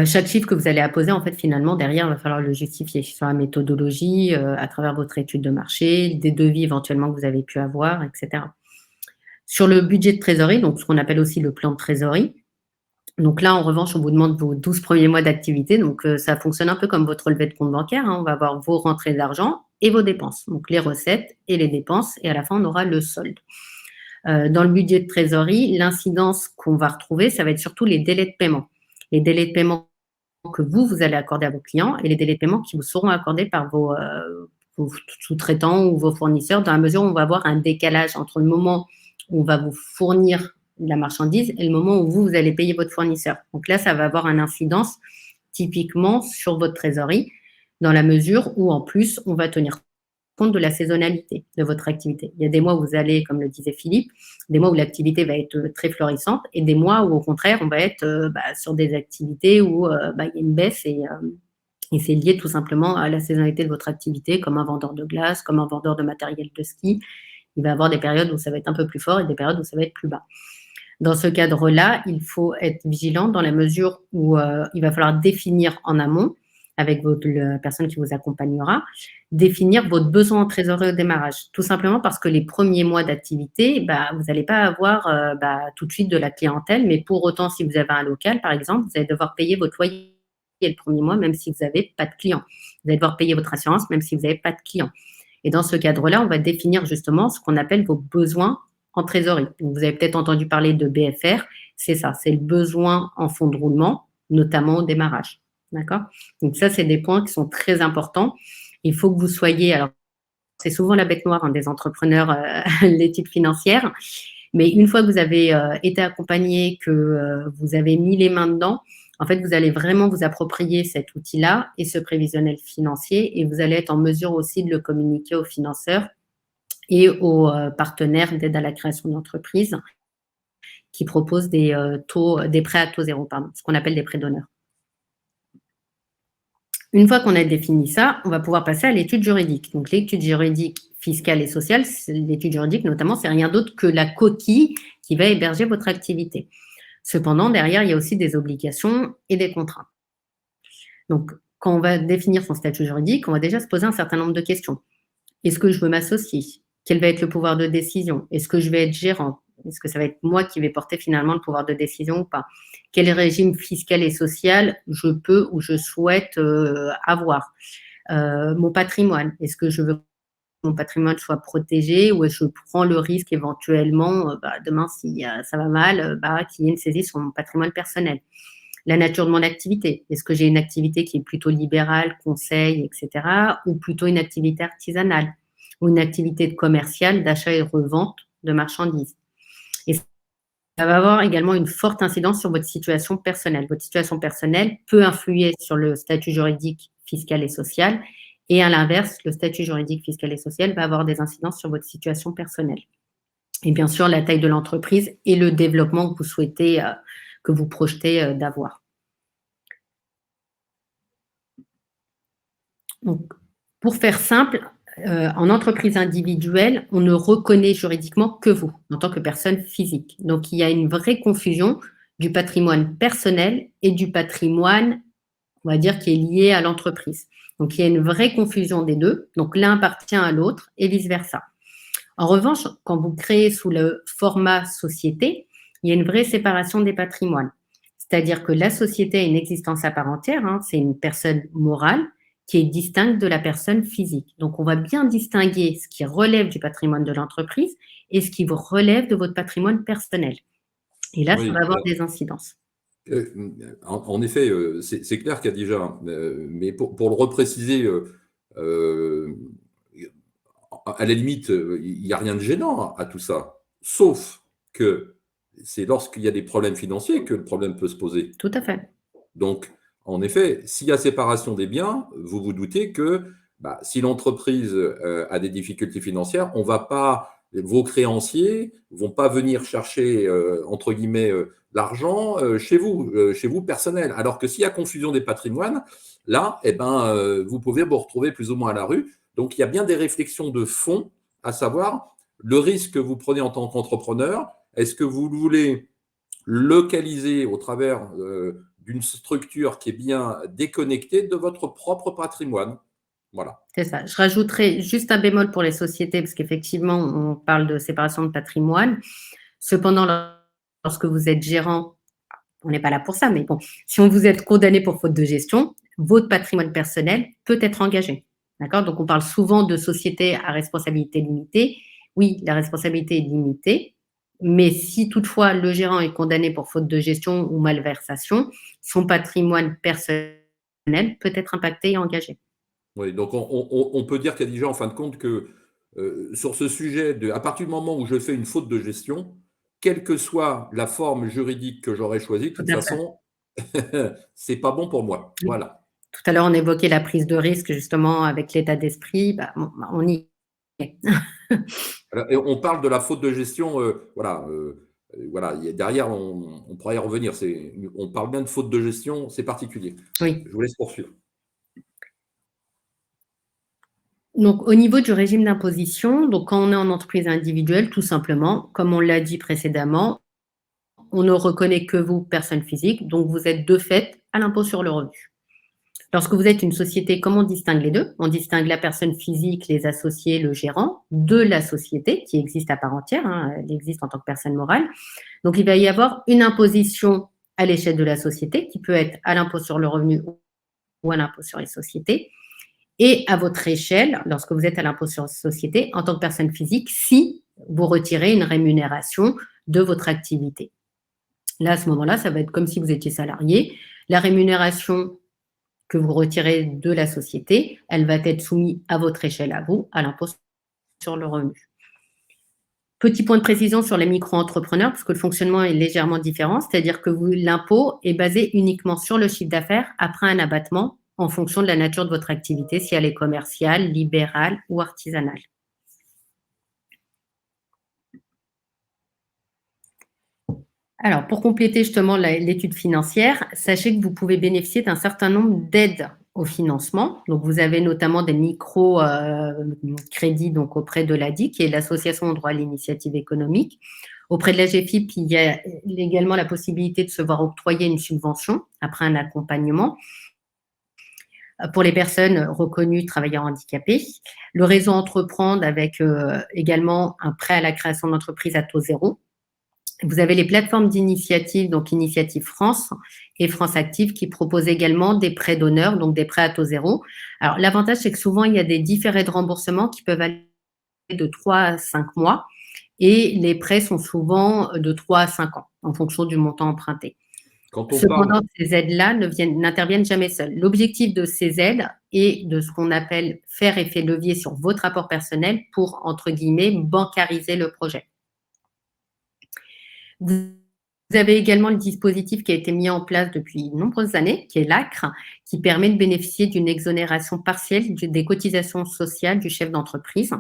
Chaque chiffre que vous allez apposer, en fait, finalement, derrière, il va falloir le justifier sur la méthodologie, à travers votre étude de marché, des devis éventuellement que vous avez pu avoir, etc. Sur le budget de trésorerie, donc ce qu'on appelle aussi le plan de trésorerie, donc là, en revanche, on vous demande vos 12 premiers mois d'activité. Donc, ça fonctionne un peu comme votre relevé de compte bancaire. On va avoir vos rentrées d'argent et vos dépenses. Donc, les recettes et les dépenses. Et à la fin, on aura le solde. Dans le budget de trésorerie, l'incidence qu'on va retrouver, ça va être surtout les délais de paiement. Les délais de paiement que vous allez accorder à vos clients et les délais de paiement qui vous seront accordés par vos sous-traitants ou vos fournisseurs, dans la mesure où on va avoir un décalage entre le moment où on va vous fournir la marchandise et le moment où vous allez payer votre fournisseur. Donc là, ça va avoir une incidence typiquement sur votre trésorerie dans la mesure où, en plus, on va tenir compte de la saisonnalité de votre activité. Il y a des mois où vous allez, comme le disait Philippe, des mois où l'activité va être très florissante et des mois où, au contraire, on va être sur des activités où il y a une baisse et c'est lié tout simplement à la saisonnalité de votre activité, comme un vendeur de glace, comme un vendeur de matériel de ski. Il va y avoir des périodes où ça va être un peu plus fort et des périodes où ça va être plus bas. Dans ce cadre-là, il faut être vigilant dans la mesure où il va falloir définir en amont avec la personne qui vous accompagnera, définir votre besoin en trésorerie au démarrage. Tout simplement parce que les premiers mois d'activité, vous n'allez pas avoir tout de suite de la clientèle, mais pour autant, si vous avez un local, par exemple, vous allez devoir payer votre loyer le premier mois, même si vous n'avez pas de clients. Vous allez devoir payer votre assurance, même si vous n'avez pas de clients. Et dans ce cadre-là, on va définir justement ce qu'on appelle vos besoins en trésorerie. Donc, vous avez peut-être entendu parler de BFR, c'est ça, c'est le besoin en fonds de roulement, notamment au démarrage. D'accord? Donc ça, c'est des points qui sont très importants. Il faut que vous soyez, alors c'est souvent la bête noire des entrepreneurs, l'étude financière, mais une fois que vous avez été accompagné, que vous avez mis les mains dedans, en fait, vous allez vraiment vous approprier cet outil-là et ce prévisionnel financier, et vous allez être en mesure aussi de le communiquer aux financeurs et aux partenaires d'aide à la création d'entreprise qui proposent des prêts à taux zéro, ce qu'on appelle des prêts d'honneur. Une fois qu'on a défini ça, on va pouvoir passer à l'étude juridique. Donc, l'étude juridique fiscale et sociale, l'étude juridique notamment, c'est rien d'autre que la coquille qui va héberger votre activité. Cependant, derrière, il y a aussi des obligations et des contraintes. Donc, quand on va définir son statut juridique, on va déjà se poser un certain nombre de questions. Est-ce que je veux m'associer? Quel va être le pouvoir de décision? Est-ce que je vais être gérant? Est-ce que ça va être moi qui vais porter finalement le pouvoir de décision ou pas? Quel régime fiscal et social je peux ou je souhaite avoir? Mon patrimoine, est-ce que je veux que mon patrimoine soit protégé ou est-ce que je prends le risque éventuellement, demain si ça va mal, qu'il y ait une saisie sur mon patrimoine personnel? La nature de mon activité, est-ce que j'ai une activité qui est plutôt libérale, conseil, etc., ou plutôt une activité artisanale ou une activité commerciale d'achat et de revente de marchandises? Et ça va avoir également une forte incidence sur votre situation personnelle. Votre situation personnelle peut influer sur le statut juridique, fiscal et social, et à l'inverse, le statut juridique, fiscal et social va avoir des incidences sur votre situation personnelle. Et bien sûr, la taille de l'entreprise et le développement que vous souhaitez, que vous projetez d'avoir. Donc, pour faire simple, en entreprise individuelle, on ne reconnaît juridiquement que vous, en tant que personne physique. Donc, il y a une vraie confusion du patrimoine personnel et du patrimoine, on va dire, qui est lié à l'entreprise. Donc, il y a une vraie confusion des deux. Donc, l'un appartient à l'autre et vice-versa. En revanche, quand vous créez sous le format société, il y a une vraie séparation des patrimoines. C'est-à-dire que la société a une existence à part entière, c'est une personne morale qui est distincte de la personne physique. Donc, on va bien distinguer ce qui relève du patrimoine de l'entreprise et ce qui relève de votre patrimoine personnel. Et là, ça va avoir des incidences. En effet, c'est clair qu'il y a déjà, mais pour le repréciser, à la limite, il n'y a rien de gênant à tout ça, sauf que c'est lorsqu'il y a des problèmes financiers que le problème peut se poser. Tout à fait. Donc, en effet, s'il y a séparation des biens, vous vous doutez que si l'entreprise a des difficultés financières, vos créanciers ne vont pas venir chercher, entre guillemets, l'argent chez vous personnel. Alors que s'il y a confusion des patrimoines, là, vous pouvez vous retrouver plus ou moins à la rue. Donc, il y a bien des réflexions de fond, à savoir le risque que vous prenez en tant qu'entrepreneur. Est-ce que vous voulez localiser au travers d'une structure qui est bien déconnectée de votre propre patrimoine? Voilà. C'est ça. Je rajouterai juste un bémol pour les sociétés, parce qu'effectivement, on parle de séparation de patrimoine. Cependant, lorsque vous êtes gérant, on n'est pas là pour ça, mais bon, si vous êtes condamné pour faute de gestion, votre patrimoine personnel peut être engagé. D'accord? Donc, on parle souvent de société à responsabilité limitée. Oui, la responsabilité est limitée, mais si toutefois le gérant est condamné pour faute de gestion ou malversation, son patrimoine personnel peut être impacté et engagé. Oui, donc on peut dire, Khadija, en fin de compte, que sur ce sujet, à partir du moment où je fais une faute de gestion, quelle que soit la forme juridique que j'aurais choisie, de toute façon, c'est pas bon pour moi. Oui. Voilà. Tout à l'heure, on évoquait la prise de risque, justement, avec l'état d'esprit. On y est. Et on parle de la faute de gestion, voilà. Derrière, on pourrait y revenir. On parle bien de faute de gestion, c'est particulier. Oui. Je vous laisse poursuivre. Donc, au niveau du régime d'imposition, donc quand on est en entreprise individuelle, tout simplement, comme on l'a dit précédemment, on ne reconnaît que vous, personne physique, donc vous êtes de fait à l'impôt sur le revenu. Lorsque vous êtes une société, comment on distingue les deux? On distingue la personne physique, les associés, le gérant, de la société qui existe à part entière, hein, elle existe en tant que personne morale. Donc, il va y avoir une imposition à l'échelle de la société qui peut être à l'impôt sur le revenu ou à l'impôt sur les sociétés. Et à votre échelle, lorsque vous êtes à l'impôt sur les sociétés, en tant que personne physique, si vous retirez une rémunération de votre activité. Là, à ce moment-là, ça va être comme si vous étiez salarié. La rémunération que vous retirez de la société, elle va être soumise à votre échelle à vous, à l'impôt sur le revenu. Petit point de précision sur les micro-entrepreneurs, parce que le fonctionnement est légèrement différent, c'est-à-dire que l'impôt est basé uniquement sur le chiffre d'affaires après un abattement en fonction de la nature de votre activité, si elle est commerciale, libérale ou artisanale. Alors, pour compléter justement l'étude financière, sachez que vous pouvez bénéficier d'un certain nombre d'aides au financement. Donc, vous avez notamment des micro-crédits donc auprès de l'ADI, qui est l'Association au droit à l'initiative économique. Auprès de la GFIP, il y a également la possibilité de se voir octroyer une subvention après un accompagnement pour les personnes reconnues travailleurs handicapés. Le réseau Entreprendre avec également un prêt à la création d'entreprise à taux zéro. Vous avez les plateformes d'initiative, donc Initiative France et France Active, qui proposent également des prêts d'honneur, donc des prêts à taux zéro. Alors, l'avantage, c'est que souvent, il y a des différés de remboursement qui peuvent aller de 3 à 5 mois et les prêts sont souvent de 3 à 5 ans en fonction du montant emprunté. Cependant, ces aides-là n'interviennent jamais seules. L'objectif de ces aides est de ce qu'on appelle faire effet levier sur votre apport personnel pour, entre guillemets, bancariser le projet. Vous avez également le dispositif qui a été mis en place depuis de nombreuses années, qui est l'ACRE, qui permet de bénéficier d'une exonération partielle des cotisations sociales du chef d'entreprise.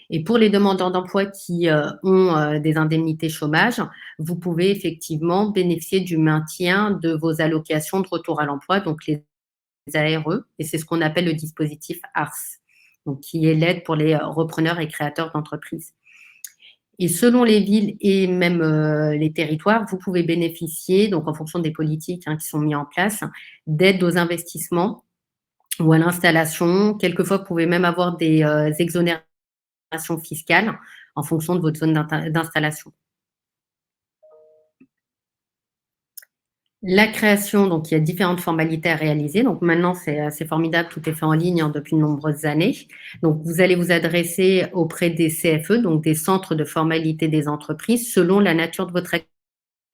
Et pour les demandeurs d'emploi qui ont des indemnités chômage, vous pouvez effectivement bénéficier du maintien de vos allocations de retour à l'emploi, donc les ARE, et c'est ce qu'on appelle le dispositif ARS, donc qui est l'aide pour les repreneurs et créateurs d'entreprises. Et selon les villes et même les territoires, vous pouvez bénéficier, donc en fonction des politiques qui sont mises en place, d'aides aux investissements ou à l'installation. Quelquefois, vous pouvez même avoir des exonérations fiscales en fonction de votre zone d'installation. La création, donc il y a différentes formalités à réaliser. Donc maintenant, c'est assez formidable, tout est fait en ligne depuis de nombreuses années. Donc vous allez vous adresser auprès des CFE, donc des centres de formalité des entreprises, selon la nature de votre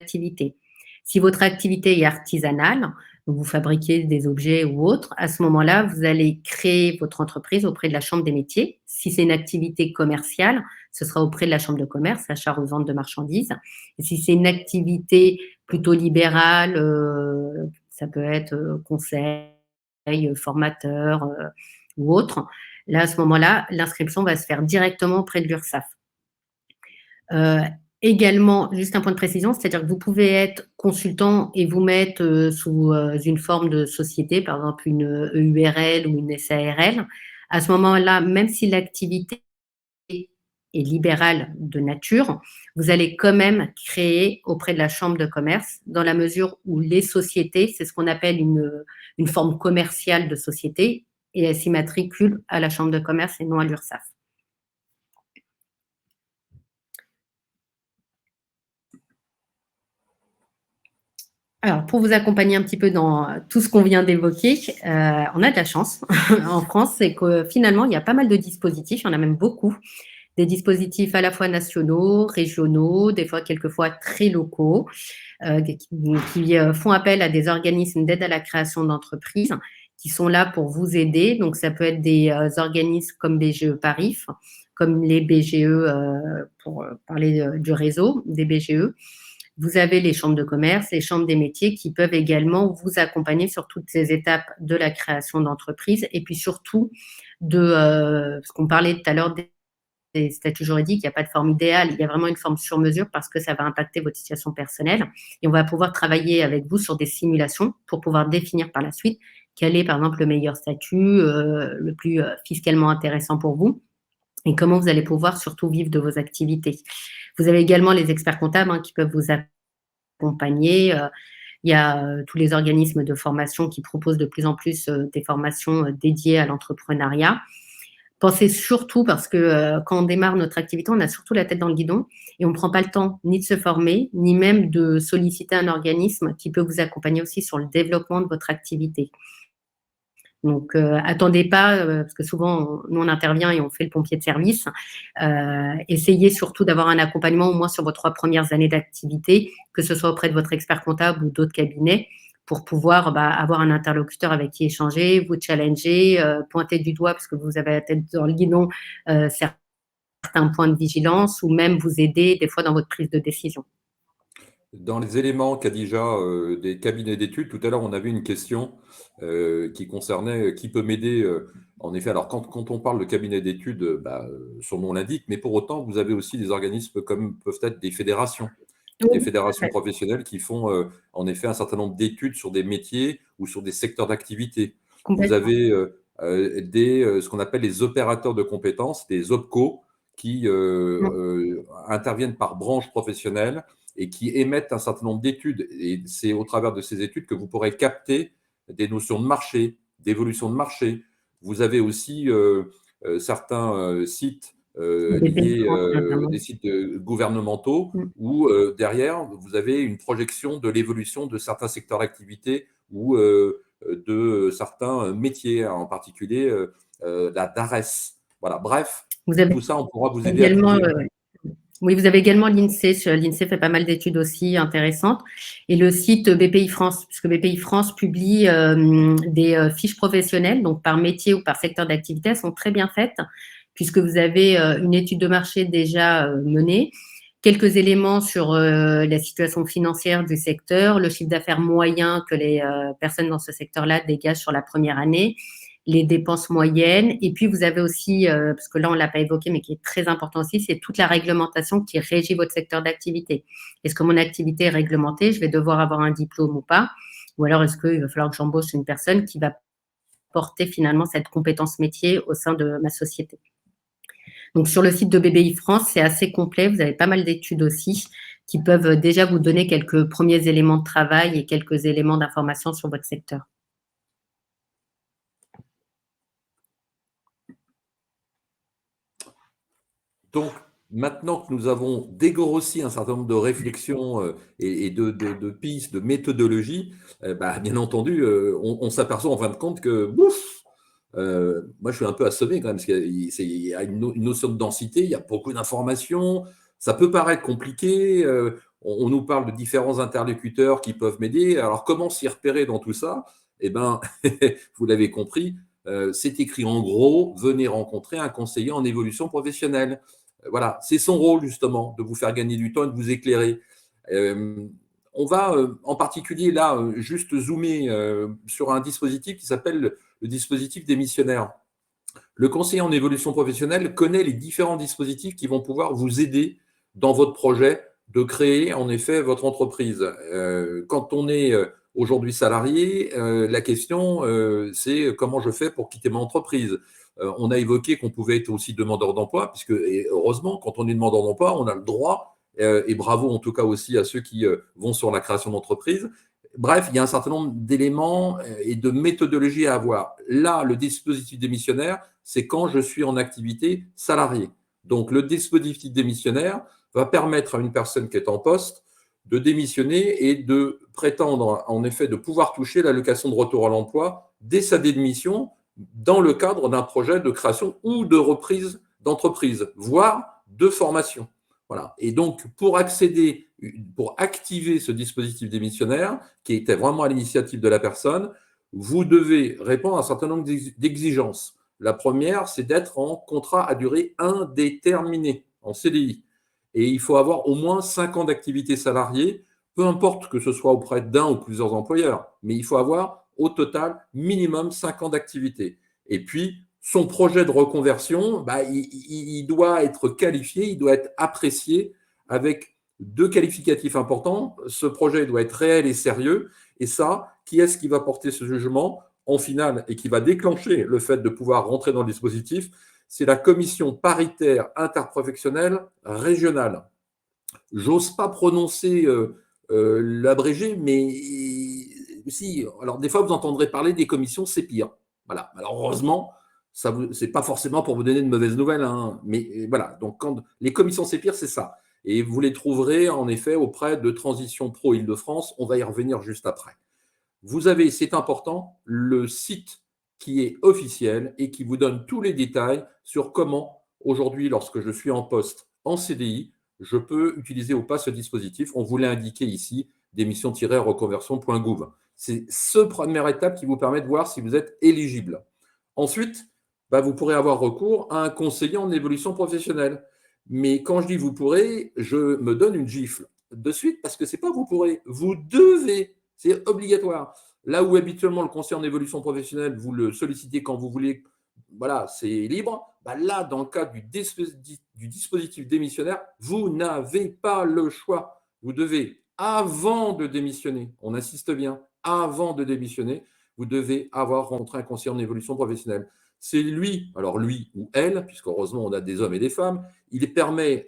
activité. Si votre activité est artisanale, donc vous fabriquez des objets ou autres, à ce moment-là, vous allez créer votre entreprise auprès de la Chambre des métiers. Si c'est une activité commerciale, ce sera auprès de la Chambre de commerce, achat-revente de marchandises. Et si c'est une activité plutôt libérale, ça peut être conseil, formateur ou autre, là, à ce moment-là, l'inscription va se faire directement auprès de l'URSSAF. Également, juste un point de précision, c'est-à-dire que vous pouvez être consultant et vous mettre sous une forme de société, par exemple une EURL ou une SARL. À ce moment-là, même si l'activité est libérale de nature, vous allez quand même créer auprès de la Chambre de commerce, dans la mesure où les sociétés, c'est ce qu'on appelle une forme commerciale de société, et elles s'immatriculent à la Chambre de commerce et non à l'URSSAF. Alors, pour vous accompagner un petit peu dans tout ce qu'on vient d'évoquer, on a de la chance en France, c'est que finalement, il y a pas mal de dispositifs, il y en a même beaucoup, des dispositifs à la fois nationaux, régionaux, des fois quelquefois très locaux, qui font appel à des organismes d'aide à la création d'entreprises qui sont là pour vous aider. Donc, ça peut être des organismes comme BGE Parif, comme les BGE, pour parler du réseau des BGE. Vous avez les chambres de commerce, les chambres des métiers qui peuvent également vous accompagner sur toutes ces étapes de la création d'entreprise et puis surtout parce qu'on parlait tout à l'heure des statuts juridiques, il n'y a pas de forme idéale, il y a vraiment une forme sur mesure parce que ça va impacter votre situation personnelle et on va pouvoir travailler avec vous sur des simulations pour pouvoir définir par la suite quel est par exemple le meilleur statut, le plus fiscalement intéressant pour vous et comment vous allez pouvoir surtout vivre de vos activités. Vous avez également les experts comptables qui peuvent vous accompagner Il y a tous les organismes de formation qui proposent de plus en plus des formations dédiées à l'entrepreneuriat. Pensez surtout, parce que quand on démarre notre activité, on a surtout la tête dans le guidon et on ne prend pas le temps ni de se former, ni même de solliciter un organisme qui peut vous accompagner aussi sur le développement de votre activité. Donc, attendez pas, parce que souvent, nous, on intervient et on fait le pompier de service. Essayez surtout d'avoir un accompagnement au moins sur vos 3 premières années d'activité, que ce soit auprès de votre expert comptable ou d'autres cabinets, pour pouvoir avoir un interlocuteur avec qui échanger, vous challenger, pointer du doigt parce que vous avez la tête dans le guidon, certains points de vigilance ou même vous aider des fois dans votre prise de décision. Dans les éléments, Khadija, des cabinets d'études, tout à l'heure, on avait une question qui concernait qui peut m'aider. En effet, alors quand on parle de cabinet d'études, son nom l'indique, mais pour autant, vous avez aussi des organismes comme peuvent être des fédérations professionnelles qui font en effet un certain nombre d'études sur des métiers ou sur des secteurs d'activité. Vous avez ce qu'on appelle les opérateurs de compétences, des OPCO, qui interviennent par branche professionnelle et qui émettent un certain nombre d'études. Et c'est au travers de ces études que vous pourrez capter des notions de marché, d'évolution de marché. Vous avez aussi certains sites liés, des sites gouvernementaux, où derrière, vous avez une projection de l'évolution de certains secteurs d'activité ou de certains métiers, en particulier la DARES. Voilà, bref, tout ça, on pourra vous aider à trouver. Oui, vous avez également l'INSEE. L'INSEE fait pas mal d'études aussi intéressantes. Et le site BPI France, puisque BPI France publie des fiches professionnelles, donc par métier ou par secteur d'activité, elles sont très bien faites, puisque vous avez une étude de marché déjà menée, quelques éléments sur la situation financière du secteur, le chiffre d'affaires moyen que les personnes dans ce secteur-là dégagent sur la première année, les dépenses moyennes. Et puis, vous avez aussi, parce que là, on ne l'a pas évoqué, mais qui est très important aussi, c'est toute la réglementation qui régit votre secteur d'activité. Est-ce que mon activité est réglementée? Je vais devoir avoir un diplôme ou pas? Ou alors, est-ce qu'il va falloir que j'embauche une personne qui va porter finalement cette compétence métier au sein de ma société? Donc, sur le site de BPI France, c'est assez complet. Vous avez pas mal d'études aussi qui peuvent déjà vous donner quelques premiers éléments de travail et quelques éléments d'information sur votre secteur. Donc, maintenant que nous avons dégrossi un certain nombre de réflexions et de pistes, de méthodologies, bien entendu, on s'aperçoit en fin de compte que, moi, je suis un peu assommé quand même, parce qu'il y a une notion de densité, il y a beaucoup d'informations, ça peut paraître compliqué, on nous parle de différents interlocuteurs qui peuvent m'aider. Alors, comment s'y repérer dans tout ça? Eh bien, vous l'avez compris, c'est écrit en gros, venez rencontrer un conseiller en évolution professionnelle. Voilà, c'est son rôle justement de vous faire gagner du temps et de vous éclairer. On va en particulier là juste zoomer sur un dispositif qui s'appelle le dispositif démissionnaire. Le conseiller en évolution professionnelle connaît les différents dispositifs qui vont pouvoir vous aider dans votre projet de créer en effet votre entreprise. Quand on est aujourd'hui salarié, la question c'est comment je fais pour quitter mon entreprise. On a évoqué qu'on pouvait être aussi demandeur d'emploi, puisque et heureusement, quand on est demandeur d'emploi, on a le droit, et bravo en tout cas aussi à ceux qui vont sur la création d'entreprise. Bref, il y a un certain nombre d'éléments et de méthodologies à avoir. Là, le dispositif démissionnaire, c'est quand je suis en activité salariée. Donc, le dispositif démissionnaire va permettre à une personne qui est en poste de démissionner et de prétendre, en effet, de pouvoir toucher l'allocation de retour à l'emploi dès sa démission dans le cadre d'un projet de création ou de reprise d'entreprise, voire de formation. Voilà. Et donc, pour accéder, pour activer ce dispositif démissionnaire, qui était vraiment à l'initiative de la personne, vous devez répondre à un certain nombre d'exigences. La première, c'est d'être en contrat à durée indéterminée, en CDI. Et il faut avoir au moins 5 ans d'activité salariée, peu importe que ce soit auprès d'un ou plusieurs employeurs, mais il faut avoir au total minimum 5 ans d'activité. Et puis, son projet de reconversion, il doit être qualifié, il doit être apprécié avec 2 qualificatifs importants. Ce projet doit être réel et sérieux. Et ça, qui est-ce qui va porter ce jugement en finale et qui va déclencher le fait de pouvoir rentrer dans le dispositif? C'est la commission paritaire interprofessionnelle régionale. J'ose pas prononcer l'abrégé, mais si. Alors, des fois, vous entendrez parler des commissions CEPIR. Voilà. Alors, heureusement, ce n'est pas forcément pour vous donner de mauvaises nouvelles, hein, mais voilà. Donc, les commissions CEPIR, c'est ça. Et vous les trouverez, en effet, auprès de Transition Pro Île-de-France. On va y revenir juste après. Vous avez, c'est important, le site qui est officiel et qui vous donne tous les détails sur comment, aujourd'hui, lorsque je suis en poste en CDI, je peux utiliser ou pas ce dispositif. On vous l'a indiqué ici, démission-reconversion.gouv. C'est ce première étape qui vous permet de voir si vous êtes éligible. Ensuite, vous pourrez avoir recours à un conseiller en évolution professionnelle. Mais quand je dis vous pourrez, je me donne une gifle de suite parce que ce n'est pas vous pourrez, vous devez. C'est obligatoire. Là où habituellement le conseiller en évolution professionnelle, vous le sollicitez quand vous voulez, voilà, c'est libre. Là, dans le cadre du dispositif démissionnaire, vous n'avez pas le choix. Vous devez, avant de démissionner, on insiste bien, avant de démissionner, vous devez avoir rencontré un conseiller en évolution professionnelle. C'est lui, alors lui ou elle, puisqu'heureusement on a des hommes et des femmes,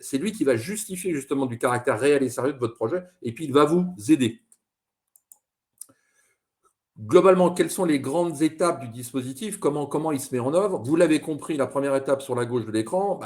c'est lui qui va justifier justement du caractère réel et sérieux de votre projet, et puis il va vous aider. Globalement, quelles sont les grandes étapes du dispositif? Comment il se met en œuvre? Vous l'avez compris, la première étape sur la gauche de l'écran,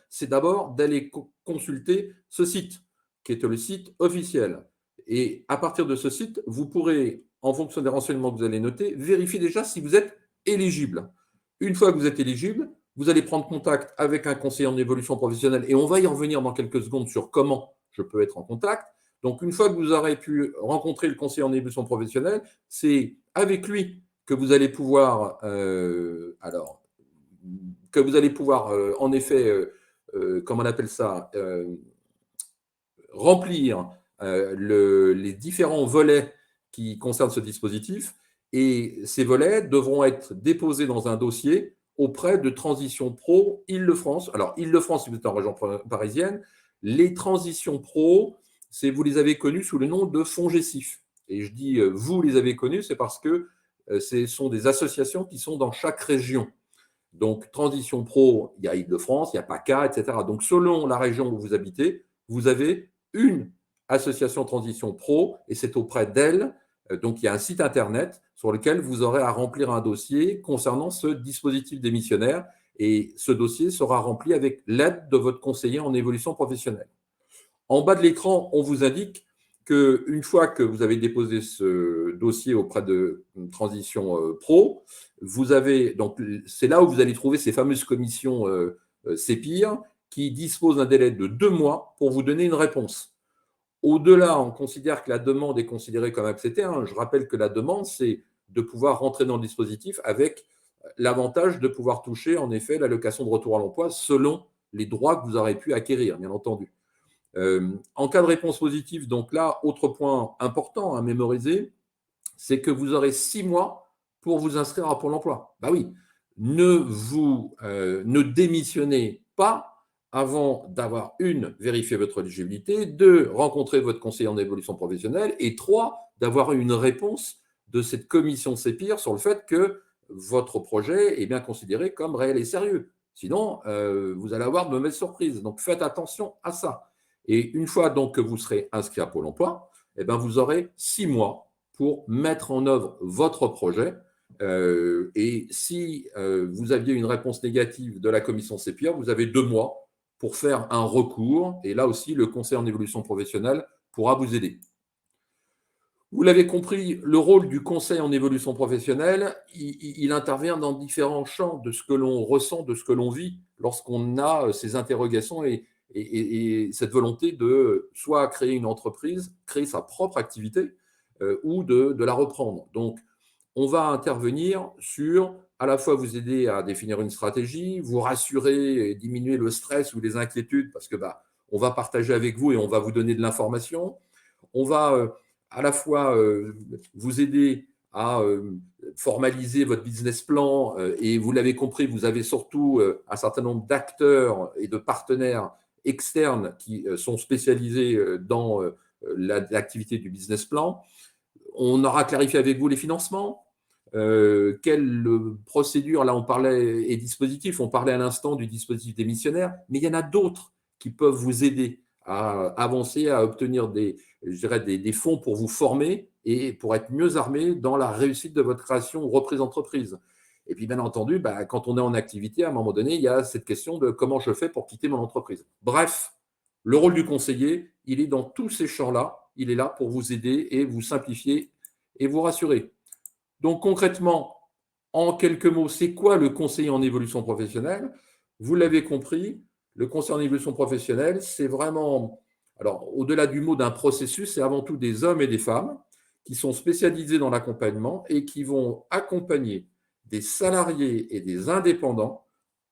c'est d'abord d'aller consulter ce site, qui est le site officiel. Et à partir de ce site, vous pourrez, en fonction des renseignements que vous allez noter, vérifier déjà si vous êtes éligible. Une fois que vous êtes éligible, vous allez prendre contact avec un conseiller en évolution professionnelle, et on va y revenir dans quelques secondes sur comment je peux être en contact. Donc, une fois que vous aurez pu rencontrer le conseiller en évolution professionnelle, c'est avec lui que vous allez pouvoir, en effet, comment on appelle ça, remplir les différents volets qui concernent ce dispositif. Et ces volets devront être déposés dans un dossier auprès de Transition Pro Île-de-France. Alors, Île-de-France, si vous êtes en région parisienne, les Transitions Pro, vous les avez connus sous le nom de FONGECIF. Et je dis vous les avez connus, c'est parce que ce sont des associations qui sont dans chaque région. Donc, Transition Pro, il y a Île-de-France, il y a PACA, etc. Donc, selon la région où vous habitez, vous avez une association Transition Pro et c'est auprès d'elle. Donc, il y a un site internet sur lequel vous aurez à remplir un dossier concernant ce dispositif démissionnaire et ce dossier sera rempli avec l'aide de votre conseiller en évolution professionnelle. En bas de l'écran, on vous indique qu'une fois que vous avez déposé ce dossier auprès de Transition Pro, c'est là où vous allez trouver ces fameuses commissions CEPIR qui disposent d'un délai de 2 mois pour vous donner une réponse. Au-delà, on considère que la demande est considérée comme acceptée. Je rappelle que la demande, c'est de pouvoir rentrer dans le dispositif avec l'avantage de pouvoir toucher, en effet, l'allocation de retour à l'emploi selon les droits que vous aurez pu acquérir, bien entendu. En cas de réponse positive, donc là, autre point important à mémoriser, c'est que vous aurez 6 mois pour vous inscrire à Pôle emploi. Oui, ne démissionnez pas avant d'avoir, 1, vérifié votre éligibilité, 2, rencontrer votre conseiller en évolution professionnelle et 3, d'avoir une réponse de cette commission CEPIR sur le fait que votre projet est bien considéré comme réel et sérieux. Sinon, vous allez avoir de mauvaises surprises. Donc, faites attention à ça. Et une fois donc que vous serez inscrit à Pôle emploi, vous aurez 6 mois pour mettre en œuvre votre projet. Et si vous aviez une réponse négative de la commission CEPIR, vous avez 2 mois pour faire un recours. Et là aussi, le conseiller en évolution professionnelle pourra vous aider. Vous l'avez compris, le rôle du conseil en évolution professionnelle, il intervient dans différents champs de ce que l'on ressent, de ce que l'on vit lorsqu'on a ces interrogations et cette volonté de soit créer une entreprise, créer sa propre activité ou de la reprendre. Donc, on va intervenir sur à la fois vous aider à définir une stratégie, vous rassurer et diminuer le stress ou les inquiétudes parce que on va partager avec vous et on va vous donner de l'information. On va à la fois vous aider à formaliser votre business plan et vous l'avez compris, vous avez surtout un certain nombre d'acteurs et de partenaires externes qui sont spécialisés dans l'activité du business plan. On aura clarifié avec vous les financements. Quelle procédure, là on parlait, et dispositif, on parlait à l'instant du dispositif démissionnaire, mais il y en a d'autres qui peuvent vous aider à avancer, à obtenir je dirais des fonds pour vous former et pour être mieux armé dans la réussite de votre création ou reprise d'entreprise. Et puis, bien entendu, quand on est en activité, à un moment donné, il y a cette question de comment je fais pour quitter mon entreprise. Bref, le rôle du conseiller, il est dans tous ces champs-là. Il est là pour vous aider et vous simplifier et vous rassurer. Donc, concrètement, en quelques mots, c'est quoi le conseiller en évolution professionnelle? Vous l'avez compris, le conseiller en évolution professionnelle, c'est vraiment, alors au-delà du mot d'un processus, c'est avant tout des hommes et des femmes qui sont spécialisés dans l'accompagnement et qui vont accompagner des salariés et des indépendants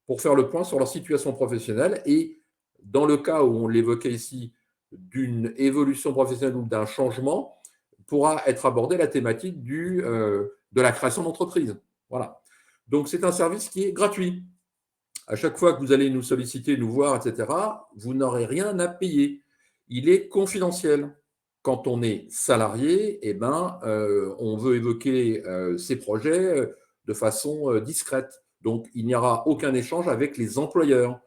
pour faire le point sur leur situation professionnelle et dans le cas où on l'évoquait ici d'une évolution professionnelle ou d'un changement, pourra être abordée la thématique de la création d'entreprise. Voilà. Donc, c'est un service qui est gratuit. À chaque fois que vous allez nous solliciter, nous voir, etc., vous n'aurez rien à payer. Il est confidentiel. Quand on est salarié, on veut évoquer ses projets de façon discrète. Donc, il n'y aura aucun échange avec les employeurs.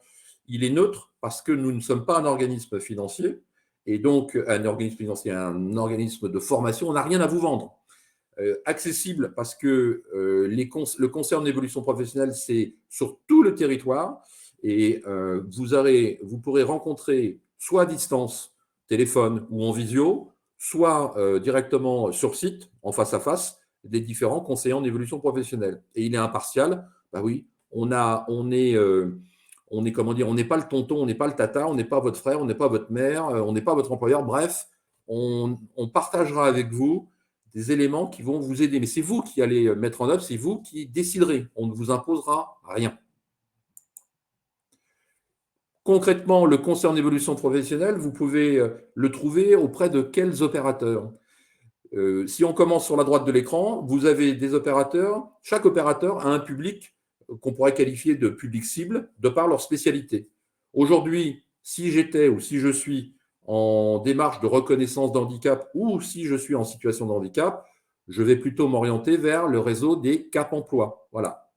Il est neutre parce que nous ne sommes pas un organisme financier. Et donc, un organisme financier, un organisme de formation, on n'a rien à vous vendre. Accessible parce que le conseil en évolution professionnelle, c'est sur tout le territoire et vous pourrez rencontrer soit à distance, téléphone ou en visio, soit directement sur site, en face à face, des différents conseillers en évolution professionnelle. Et il est impartial. Oui, on est comment dire, on n'est pas le tonton, on n'est pas le tata, on n'est pas votre frère, on n'est pas votre mère, on n'est pas votre employeur. Bref, on partagera avec vous des éléments qui vont vous aider. Mais c'est vous qui allez mettre en œuvre, c'est vous qui déciderez. On ne vous imposera rien. Concrètement, le conseil en évolution professionnelle, vous pouvez le trouver auprès de quels opérateurs? Si on commence sur la droite de l'écran, vous avez des opérateurs. Chaque opérateur a un public qu'on pourrait qualifier de public cible de par leur spécialité. Aujourd'hui, si j'étais ou si je suis en démarche de reconnaissance d'handicap ou si je suis en situation de handicap, je vais plutôt m'orienter vers le réseau des Cap Emploi. Voilà.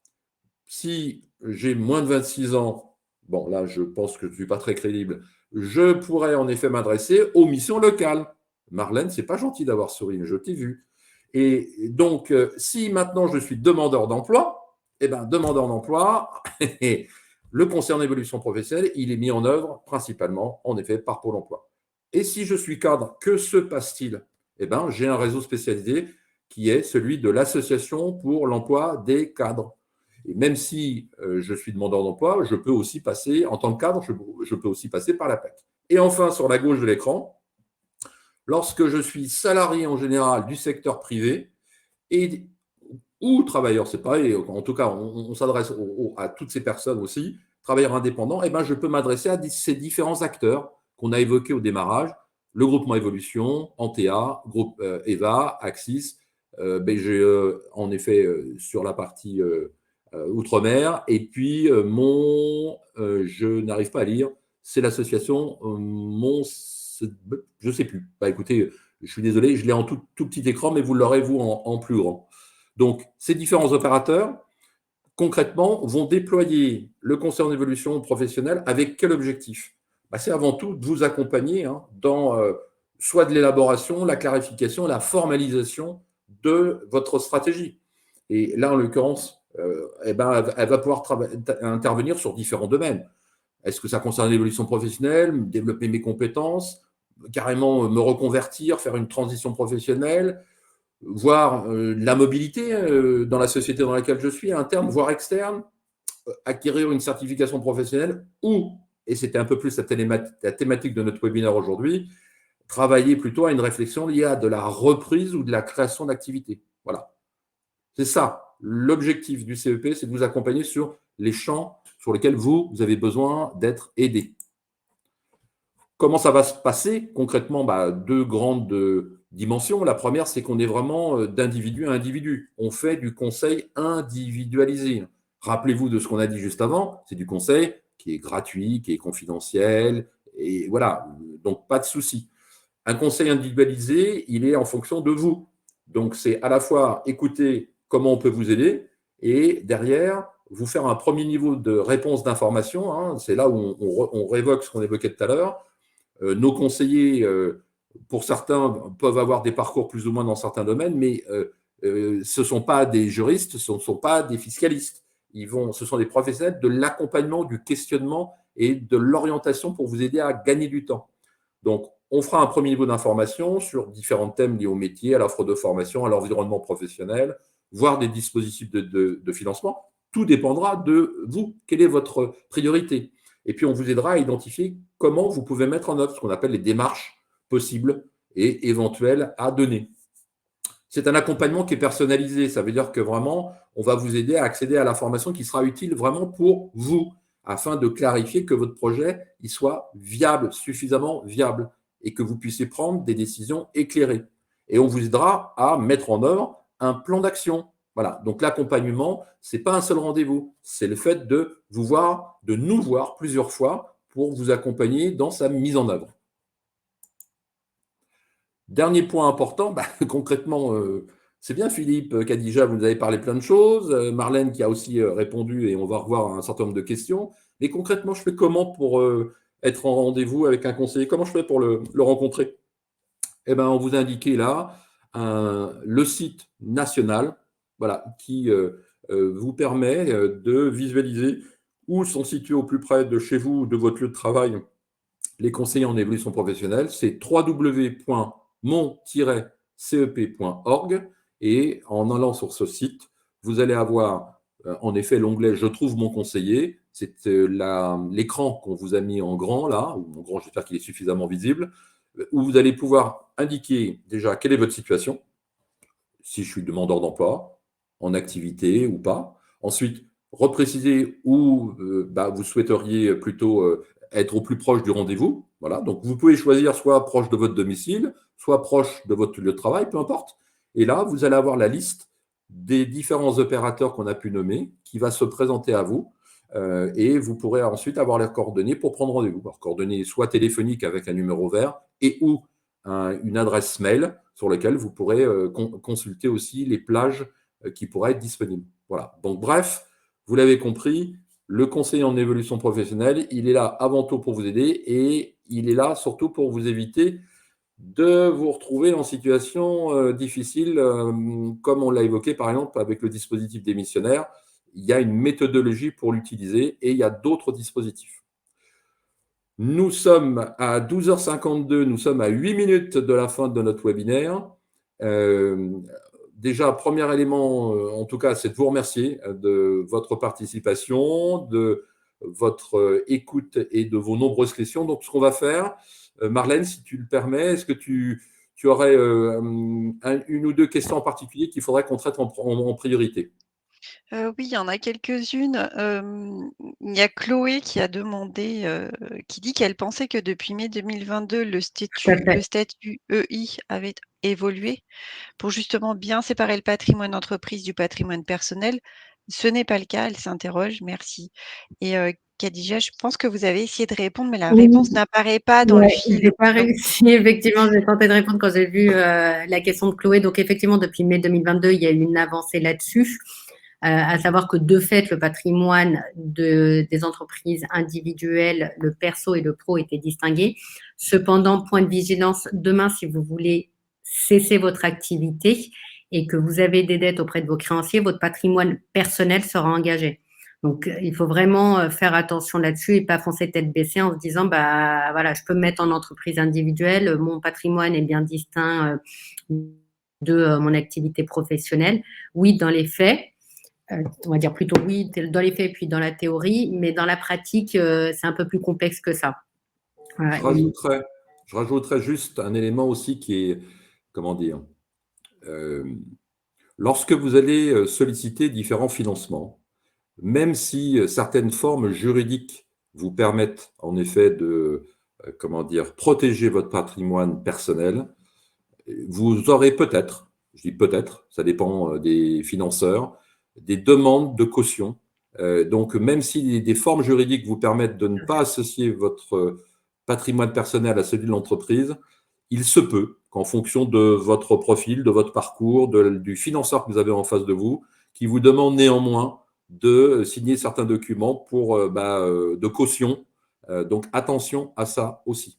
Si j'ai moins de 26 ans, bon là je pense que je ne suis pas très crédible, je pourrais en effet m'adresser aux missions locales. Marlène, c'est pas gentil d'avoir souri, mais je t'ai vu. Et donc, si maintenant je suis demandeur d'emploi, demandeur d'emploi, le conseil en évolution professionnelle, il est mis en œuvre principalement, en effet, par Pôle emploi. Et si je suis cadre, que se passe-t-il? J'ai un réseau spécialisé qui est celui de l'Association pour l'emploi des cadres. Et même si je suis demandeur d'emploi, je peux aussi passer, en tant que cadre, je peux aussi passer par l'APEC. Et enfin, sur la gauche de l'écran, lorsque je suis salarié en général du secteur privé ou travailleur, c'est pareil, en tout cas, on s'adresse à toutes ces personnes aussi, travailleurs indépendants, je peux m'adresser à ces différents acteurs qu'on a évoqués au démarrage, le groupement Évolution, Antea, groupe EVA, Axis, BGE, en effet, sur la partie Outre-mer, et puis je n'arrive pas à lire, c'est l'association je ne sais plus. Écoutez, je suis désolé, je l'ai en tout petit écran, mais vous l'aurez, vous, en plus grand. Donc, ces différents opérateurs, concrètement, vont déployer le conseil en évolution professionnelle avec quel objectif? C'est avant tout de vous accompagner dans soit de l'élaboration, la clarification, la formalisation de votre stratégie. Et là, en l'occurrence, elle va pouvoir intervenir sur différents domaines. Est-ce que ça concerne l'évolution professionnelle, développer mes compétences, carrément me reconvertir, faire une transition professionnelle, voir la mobilité dans la société dans laquelle je suis, interne, voire externe, acquérir une certification professionnelle ou, et c'était un peu plus la thématique de notre webinaire aujourd'hui, travailler plutôt à une réflexion liée à de la reprise ou de la création d'activité. Voilà. C'est ça. L'objectif du CEP, c'est de vous accompagner sur les champs sur lesquels vous avez besoin d'être aidé. Comment ça va se passer concrètement? Deux grandes dimensions. La première, c'est qu'on est vraiment d'individu à individu. On fait du conseil individualisé. Rappelez-vous de ce qu'on a dit juste avant, c'est du conseil qui est gratuit, qui est confidentiel, et voilà, donc pas de souci. Un conseil individualisé, il est en fonction de vous. Donc, c'est à la fois écouter comment on peut vous aider et derrière, vous faire un premier niveau de réponse d'information. C'est là où on révoque ce qu'on évoquait tout à l'heure. Nos conseillers, pour certains, peuvent avoir des parcours plus ou moins dans certains domaines, mais ce ne sont pas des juristes, ce ne sont pas des fiscalistes. Ce sont des professionnels de l'accompagnement, du questionnement et de l'orientation pour vous aider à gagner du temps. Donc, on fera un premier niveau d'information sur différents thèmes liés au métier, à l'offre de formation, à l'environnement professionnel, voire des dispositifs de financement. Tout dépendra de vous. Quelle est votre priorité? Et puis, on vous aidera à identifier comment vous pouvez mettre en œuvre ce qu'on appelle les démarches possibles et éventuelles à donner. C'est un accompagnement qui est personnalisé. Ça veut dire que vraiment, on va vous aider à accéder à l'information qui sera utile vraiment pour vous, afin de clarifier que votre projet il soit viable, suffisamment viable, et que vous puissiez prendre des décisions éclairées. Et on vous aidera à mettre en œuvre un plan d'action. Voilà. Donc l'accompagnement, ce n'est pas un seul rendez-vous, c'est le fait de vous voir, de nous voir plusieurs fois pour vous accompagner dans sa mise en œuvre. Dernier point important, concrètement, c'est bien Philippe, Khadija, vous nous avez parlé plein de choses, Marlène qui a aussi répondu et on va revoir un certain nombre de questions. Mais concrètement, je fais comment pour être en rendez-vous avec un conseiller? Comment je fais pour le rencontrer? Eh bien, on vous a indiqué là le site national, voilà, qui vous permet de visualiser où sont situés au plus près de chez vous, de votre lieu de travail, les conseillers en évolution professionnelle. C'est www.mon-cep.org et en allant sur ce site, vous allez avoir en effet l'onglet « Je trouve mon conseiller ». C'est l'écran qu'on vous a mis en grand là, ou en grand, j'espère qu'il est suffisamment visible, où vous allez pouvoir indiquer déjà quelle est votre situation, si je suis demandeur d'emploi, en activité ou pas. Ensuite, repréciser où vous souhaiteriez plutôt être au plus proche du rendez-vous. Voilà. Donc, vous pouvez choisir soit proche de votre domicile, soit proche de votre lieu de travail, peu importe. Et là, vous allez avoir la liste des différents opérateurs qu'on a pu nommer qui va se présenter à vous. Et vous pourrez ensuite avoir leurs coordonnées pour prendre rendez-vous. Leurs coordonnées soit téléphoniques avec un numéro vert et ou une adresse mail sur laquelle vous pourrez consulter aussi les plages qui pourraient être disponibles. Voilà. Donc, bref, vous l'avez compris, le conseiller en évolution professionnelle, il est là avant tout pour vous aider et il est là surtout pour vous éviter de vous retrouver en situation difficile, comme on l'a évoqué par exemple avec le dispositif démissionnaire. Il y a une méthodologie pour l'utiliser et il y a d'autres dispositifs. Nous sommes à 12h52, nous sommes à 8 minutes de la fin de notre webinaire. Déjà, premier élément, en tout cas, c'est de vous remercier de votre participation, de votre écoute et de vos nombreuses questions. Donc, ce qu'on va faire, Marlène, si tu le permets, est-ce que tu aurais une ou deux questions en particulier qu'il faudrait qu'on traite en priorité? Oui, il y en a quelques-unes. Il y a Chloé qui a demandé, qui dit qu'elle pensait que depuis mai 2022, le Tout à fait. statut EI avait évolué pour justement bien séparer le patrimoine d'entreprise du patrimoine personnel. Ce n'est pas le cas, elle s'interroge, merci. Et Khadija, je pense que vous avez essayé de répondre, mais la Oui, réponse n'apparaît pas dans le ouais, fil. j'ai pas Donc réussi. Effectivement, j'ai tenté de répondre quand j'ai vu la question de Chloé. Donc, effectivement, depuis mai 2022, il y a eu une avancée là-dessus, à savoir que de fait, le patrimoine des entreprises individuelles, le perso et le pro étaient distingués. Cependant, point de vigilance, demain, si vous voulez cesser votre activité et que vous avez des dettes auprès de vos créanciers, votre patrimoine personnel sera engagé. Donc, il faut vraiment faire attention là-dessus et pas foncer tête baissée en se disant, voilà, je peux me mettre en entreprise individuelle, mon patrimoine est bien distinct de mon activité professionnelle. Oui, dans les faits, on va dire plutôt oui, dans les faits puis dans la théorie, mais dans la pratique, c'est un peu plus complexe que ça. Voilà. Je rajouterais juste un élément aussi qui est, comment dire, lorsque vous allez solliciter différents financements, même si certaines formes juridiques vous permettent en effet de, protéger votre patrimoine personnel, vous aurez peut-être, je dis peut-être, ça dépend des financeurs, des demandes de caution. Donc, même si des formes juridiques vous permettent de ne pas associer votre patrimoine personnel à celui de l'entreprise, il se peut qu'en fonction de votre profil, de votre parcours, du financeur que vous avez en face de vous, qui vous demande néanmoins de signer certains documents pour de caution. Donc, attention à ça aussi.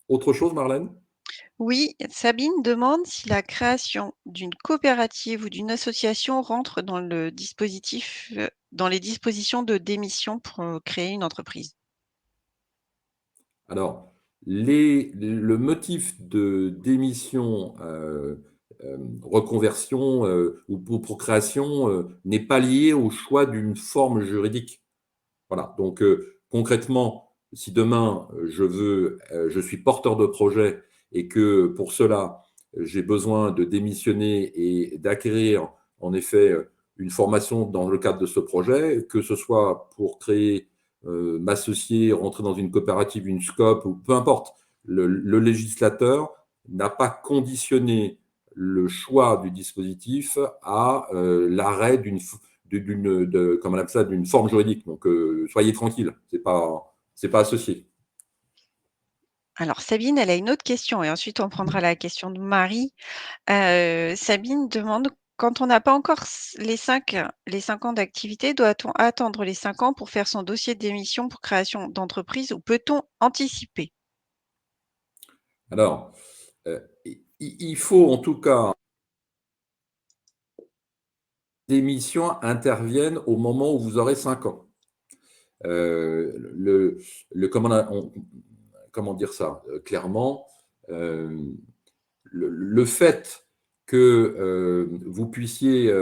Autre chose, Marlène? Oui, Sabine demande si la création d'une coopérative ou d'une association rentre dans le dispositif, dans les dispositions de démission pour, créer une entreprise. Alors, le motif de démission, reconversion, ou procréation, n'est pas lié au choix d'une forme juridique. Voilà, donc concrètement, si demain je suis porteur de projet et que pour cela, j'ai besoin de démissionner et d'acquérir en effet une formation dans le cadre de ce projet, que ce soit pour créer, m'associer, rentrer dans une coopérative, une SCOP ou peu importe, le législateur n'a pas conditionné le choix du dispositif à l'arrêt comme on appelle ça, d'une forme juridique. Donc, soyez tranquille, c'est pas associé. Alors Sabine, elle a une autre question et ensuite on prendra la question de Marie. Sabine demande: «Quand on n'a pas encore les 5 ans d'activité, doit-on attendre les 5 ans pour faire son dossier de démission pour création d'entreprise ou peut-on anticiper?» Alors, il faut en tout cas des missions interviennent au moment où vous aurez 5 ans. Comment dire ça clairement, le fait que vous puissiez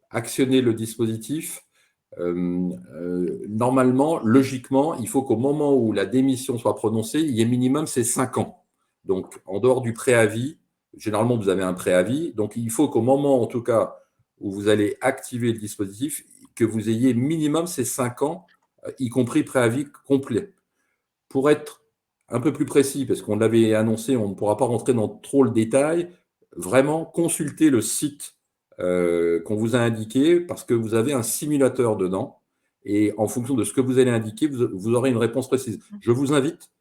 actionner le dispositif, normalement, logiquement, il faut qu'au moment où la démission soit prononcée, il y ait minimum ces 5 ans. Donc, en dehors du préavis, généralement, vous avez un préavis. Donc, il faut qu'au moment, en tout cas, où vous allez activer le dispositif, que vous ayez minimum ces 5 ans, y compris préavis complet. Pour être un peu plus précis, parce qu'on l'avait annoncé, on ne pourra pas rentrer dans trop le détail, vraiment consultez le site qu'on vous a indiqué, parce que vous avez un simulateur dedans, et en fonction de ce que vous allez indiquer, vous aurez une réponse précise. Je vous invite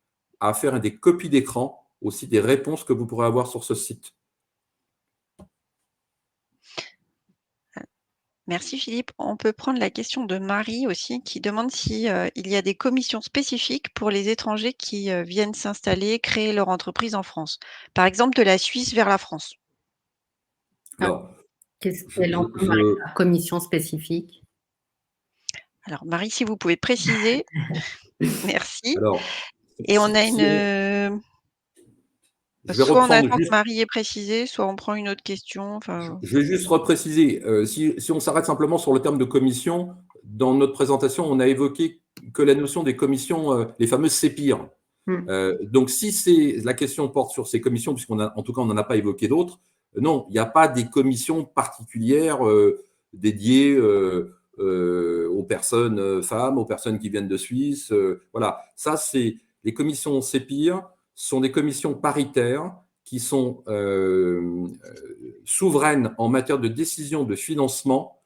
à faire des copies d'écran aussi des réponses que vous pourrez avoir sur ce site. Merci Philippe. On peut prendre la question de Marie aussi qui demande si, il y a des commissions spécifiques pour les étrangers qui, viennent s'installer, créer leur entreprise en France. Par exemple, de la Suisse vers la France. Alors, Qu'est-ce je, qu'elle je, entend par je- commission spécifique? Alors Marie, si vous pouvez préciser, merci. alors, Et on a une, je vais soit on reprendre attend que juste. Marie ait précisé, soit on prend une autre question, enfin. Je vais juste repréciser, si on s'arrête simplement sur le terme de commission, dans notre présentation, on a évoqué que la notion des commissions, les fameuses CEPIR. Mmh. Donc, si la question porte sur ces commissions, en tout cas, on n'en a pas évoqué d'autres, non, il n'y a pas des commissions particulières dédiées aux personnes femmes, aux personnes qui viennent de Suisse. Voilà, ça, c'est les commissions CEPIR sont des commissions paritaires qui sont souveraines en matière de décision de financement,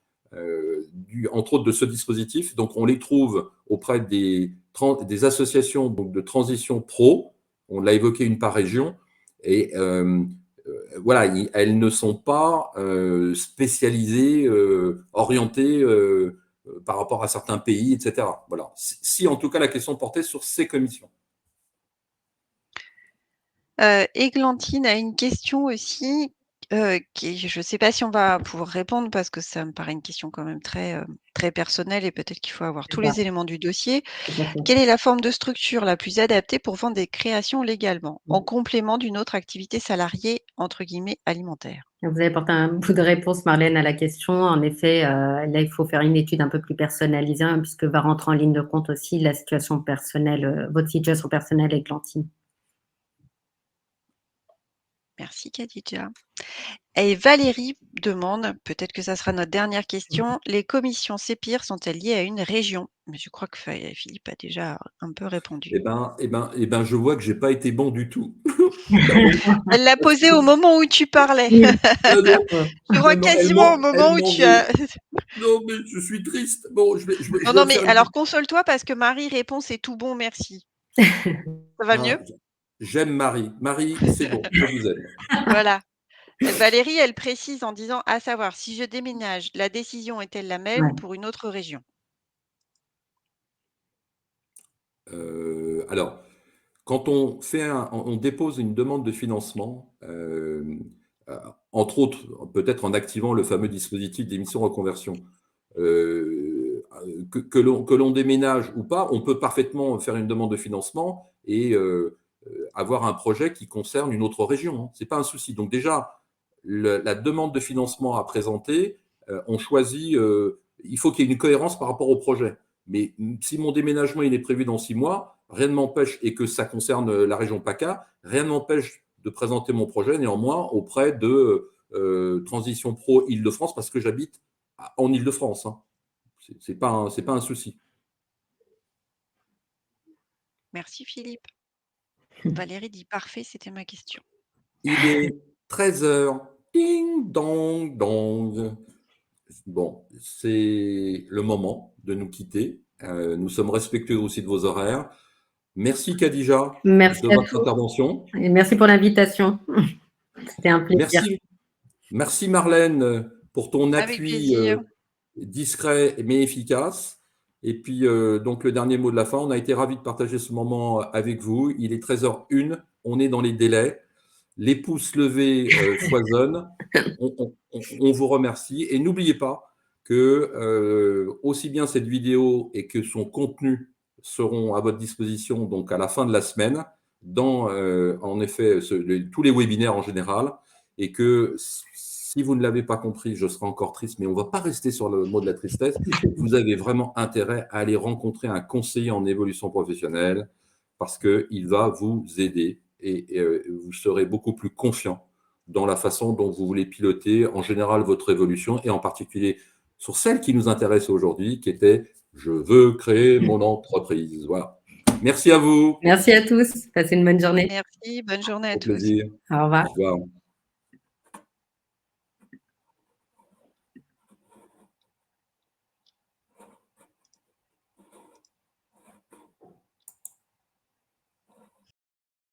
entre autres de ce dispositif. Donc, on les trouve auprès des associations donc, de transition pro. On l'a évoqué une par région. Et voilà, elles ne sont pas spécialisées, orientées par rapport à certains pays, etc. Voilà. Si en tout cas la question portait sur ces commissions. Églantine a une question aussi, qui je ne sais pas si on va pouvoir répondre parce que ça me paraît une question quand même très, très personnelle et peut-être qu'il faut avoir C'est tous ça, les éléments du dossier. tout à fait. Quelle est la forme de structure la plus adaptée pour vendre des créations légalement, en complément d'une autre activité salariée entre guillemets «alimentaire»? Vous avez apporté un bout de réponse, Marlène, à la question. En effet, là, il faut faire une étude un peu plus personnalisée, hein, puisque va rentrer en ligne de compte aussi la situation personnelle, votre situation personnelle, Églantine. Merci Khadija. Et Valérie demande, peut-être que ça sera notre dernière question: «Les commissions CEPIR sont-elles liées à une région?» Mais je crois que Philippe a déjà un peu répondu. Je vois que j'ai pas été bon du tout. Elle l'a Parce posé que au moment où tu parlais. Oui, non, non, Je crois quasiment au moment elle où m'en tu veut. as Non, mais je suis triste. Bon, non, je non, vais mais faire une. alors console-toi parce que Marie répond: «C'est tout bon, merci». Ça va Ah, mieux? j'aime Marie. Marie, c'est bon, je vous aime. Voilà. Valérie, elle précise en disant: «À savoir, si je déménage, la décision est-elle la même Ouais. pour une autre région?» Alors, quand on dépose une demande de financement, entre autres, peut-être en activant le fameux dispositif d'émission reconversion, que l'on déménage ou pas, on peut parfaitement faire une demande de financement et avoir un projet qui concerne une autre région, hein. Ce n'est pas un souci. Donc déjà, la demande de financement à présenter, on choisit, il faut qu'il y ait une cohérence par rapport au projet. Mais si mon déménagement il est prévu dans 6 mois, rien ne m'empêche, et que ça concerne la région PACA, rien ne m'empêche de présenter mon projet néanmoins auprès de Transition Pro Île-de-France parce que j'habite en Île-de-France, hein. Ce n'est pas un souci. Merci Philippe. Valérie dit parfait, c'était ma question. Il est 13h. Ding dong dong. Bon, c'est le moment de nous quitter. Nous sommes respectueux aussi de vos horaires. Merci Khadija de votre intervention. Et merci pour l'invitation. C'était un plaisir. Merci Marlène pour ton appui discret mais efficace. Et puis, donc, le dernier mot de la fin, on a été ravis de partager ce moment avec vous. Il est 13h01, on est dans les délais. Les pouces levés foisonnent. On vous remercie. Et n'oubliez pas que aussi bien cette vidéo et que son contenu seront à votre disposition donc à la fin de la semaine, dans en effet tous les webinaires en général. Et que si vous ne l'avez pas compris, je serai encore triste, mais on ne va pas rester sur le mot de la tristesse. Vous avez vraiment intérêt à aller rencontrer un conseiller en évolution professionnelle parce qu'il va vous aider et vous serez beaucoup plus confiant dans la façon dont vous voulez piloter en général votre évolution et en particulier sur celle qui nous intéresse aujourd'hui, qui était « Je veux créer mon entreprise ». Voilà. Merci à vous. Merci à tous. Passez une bonne journée. Merci, bonne journée à tous. Au plaisir. Au revoir. Au revoir.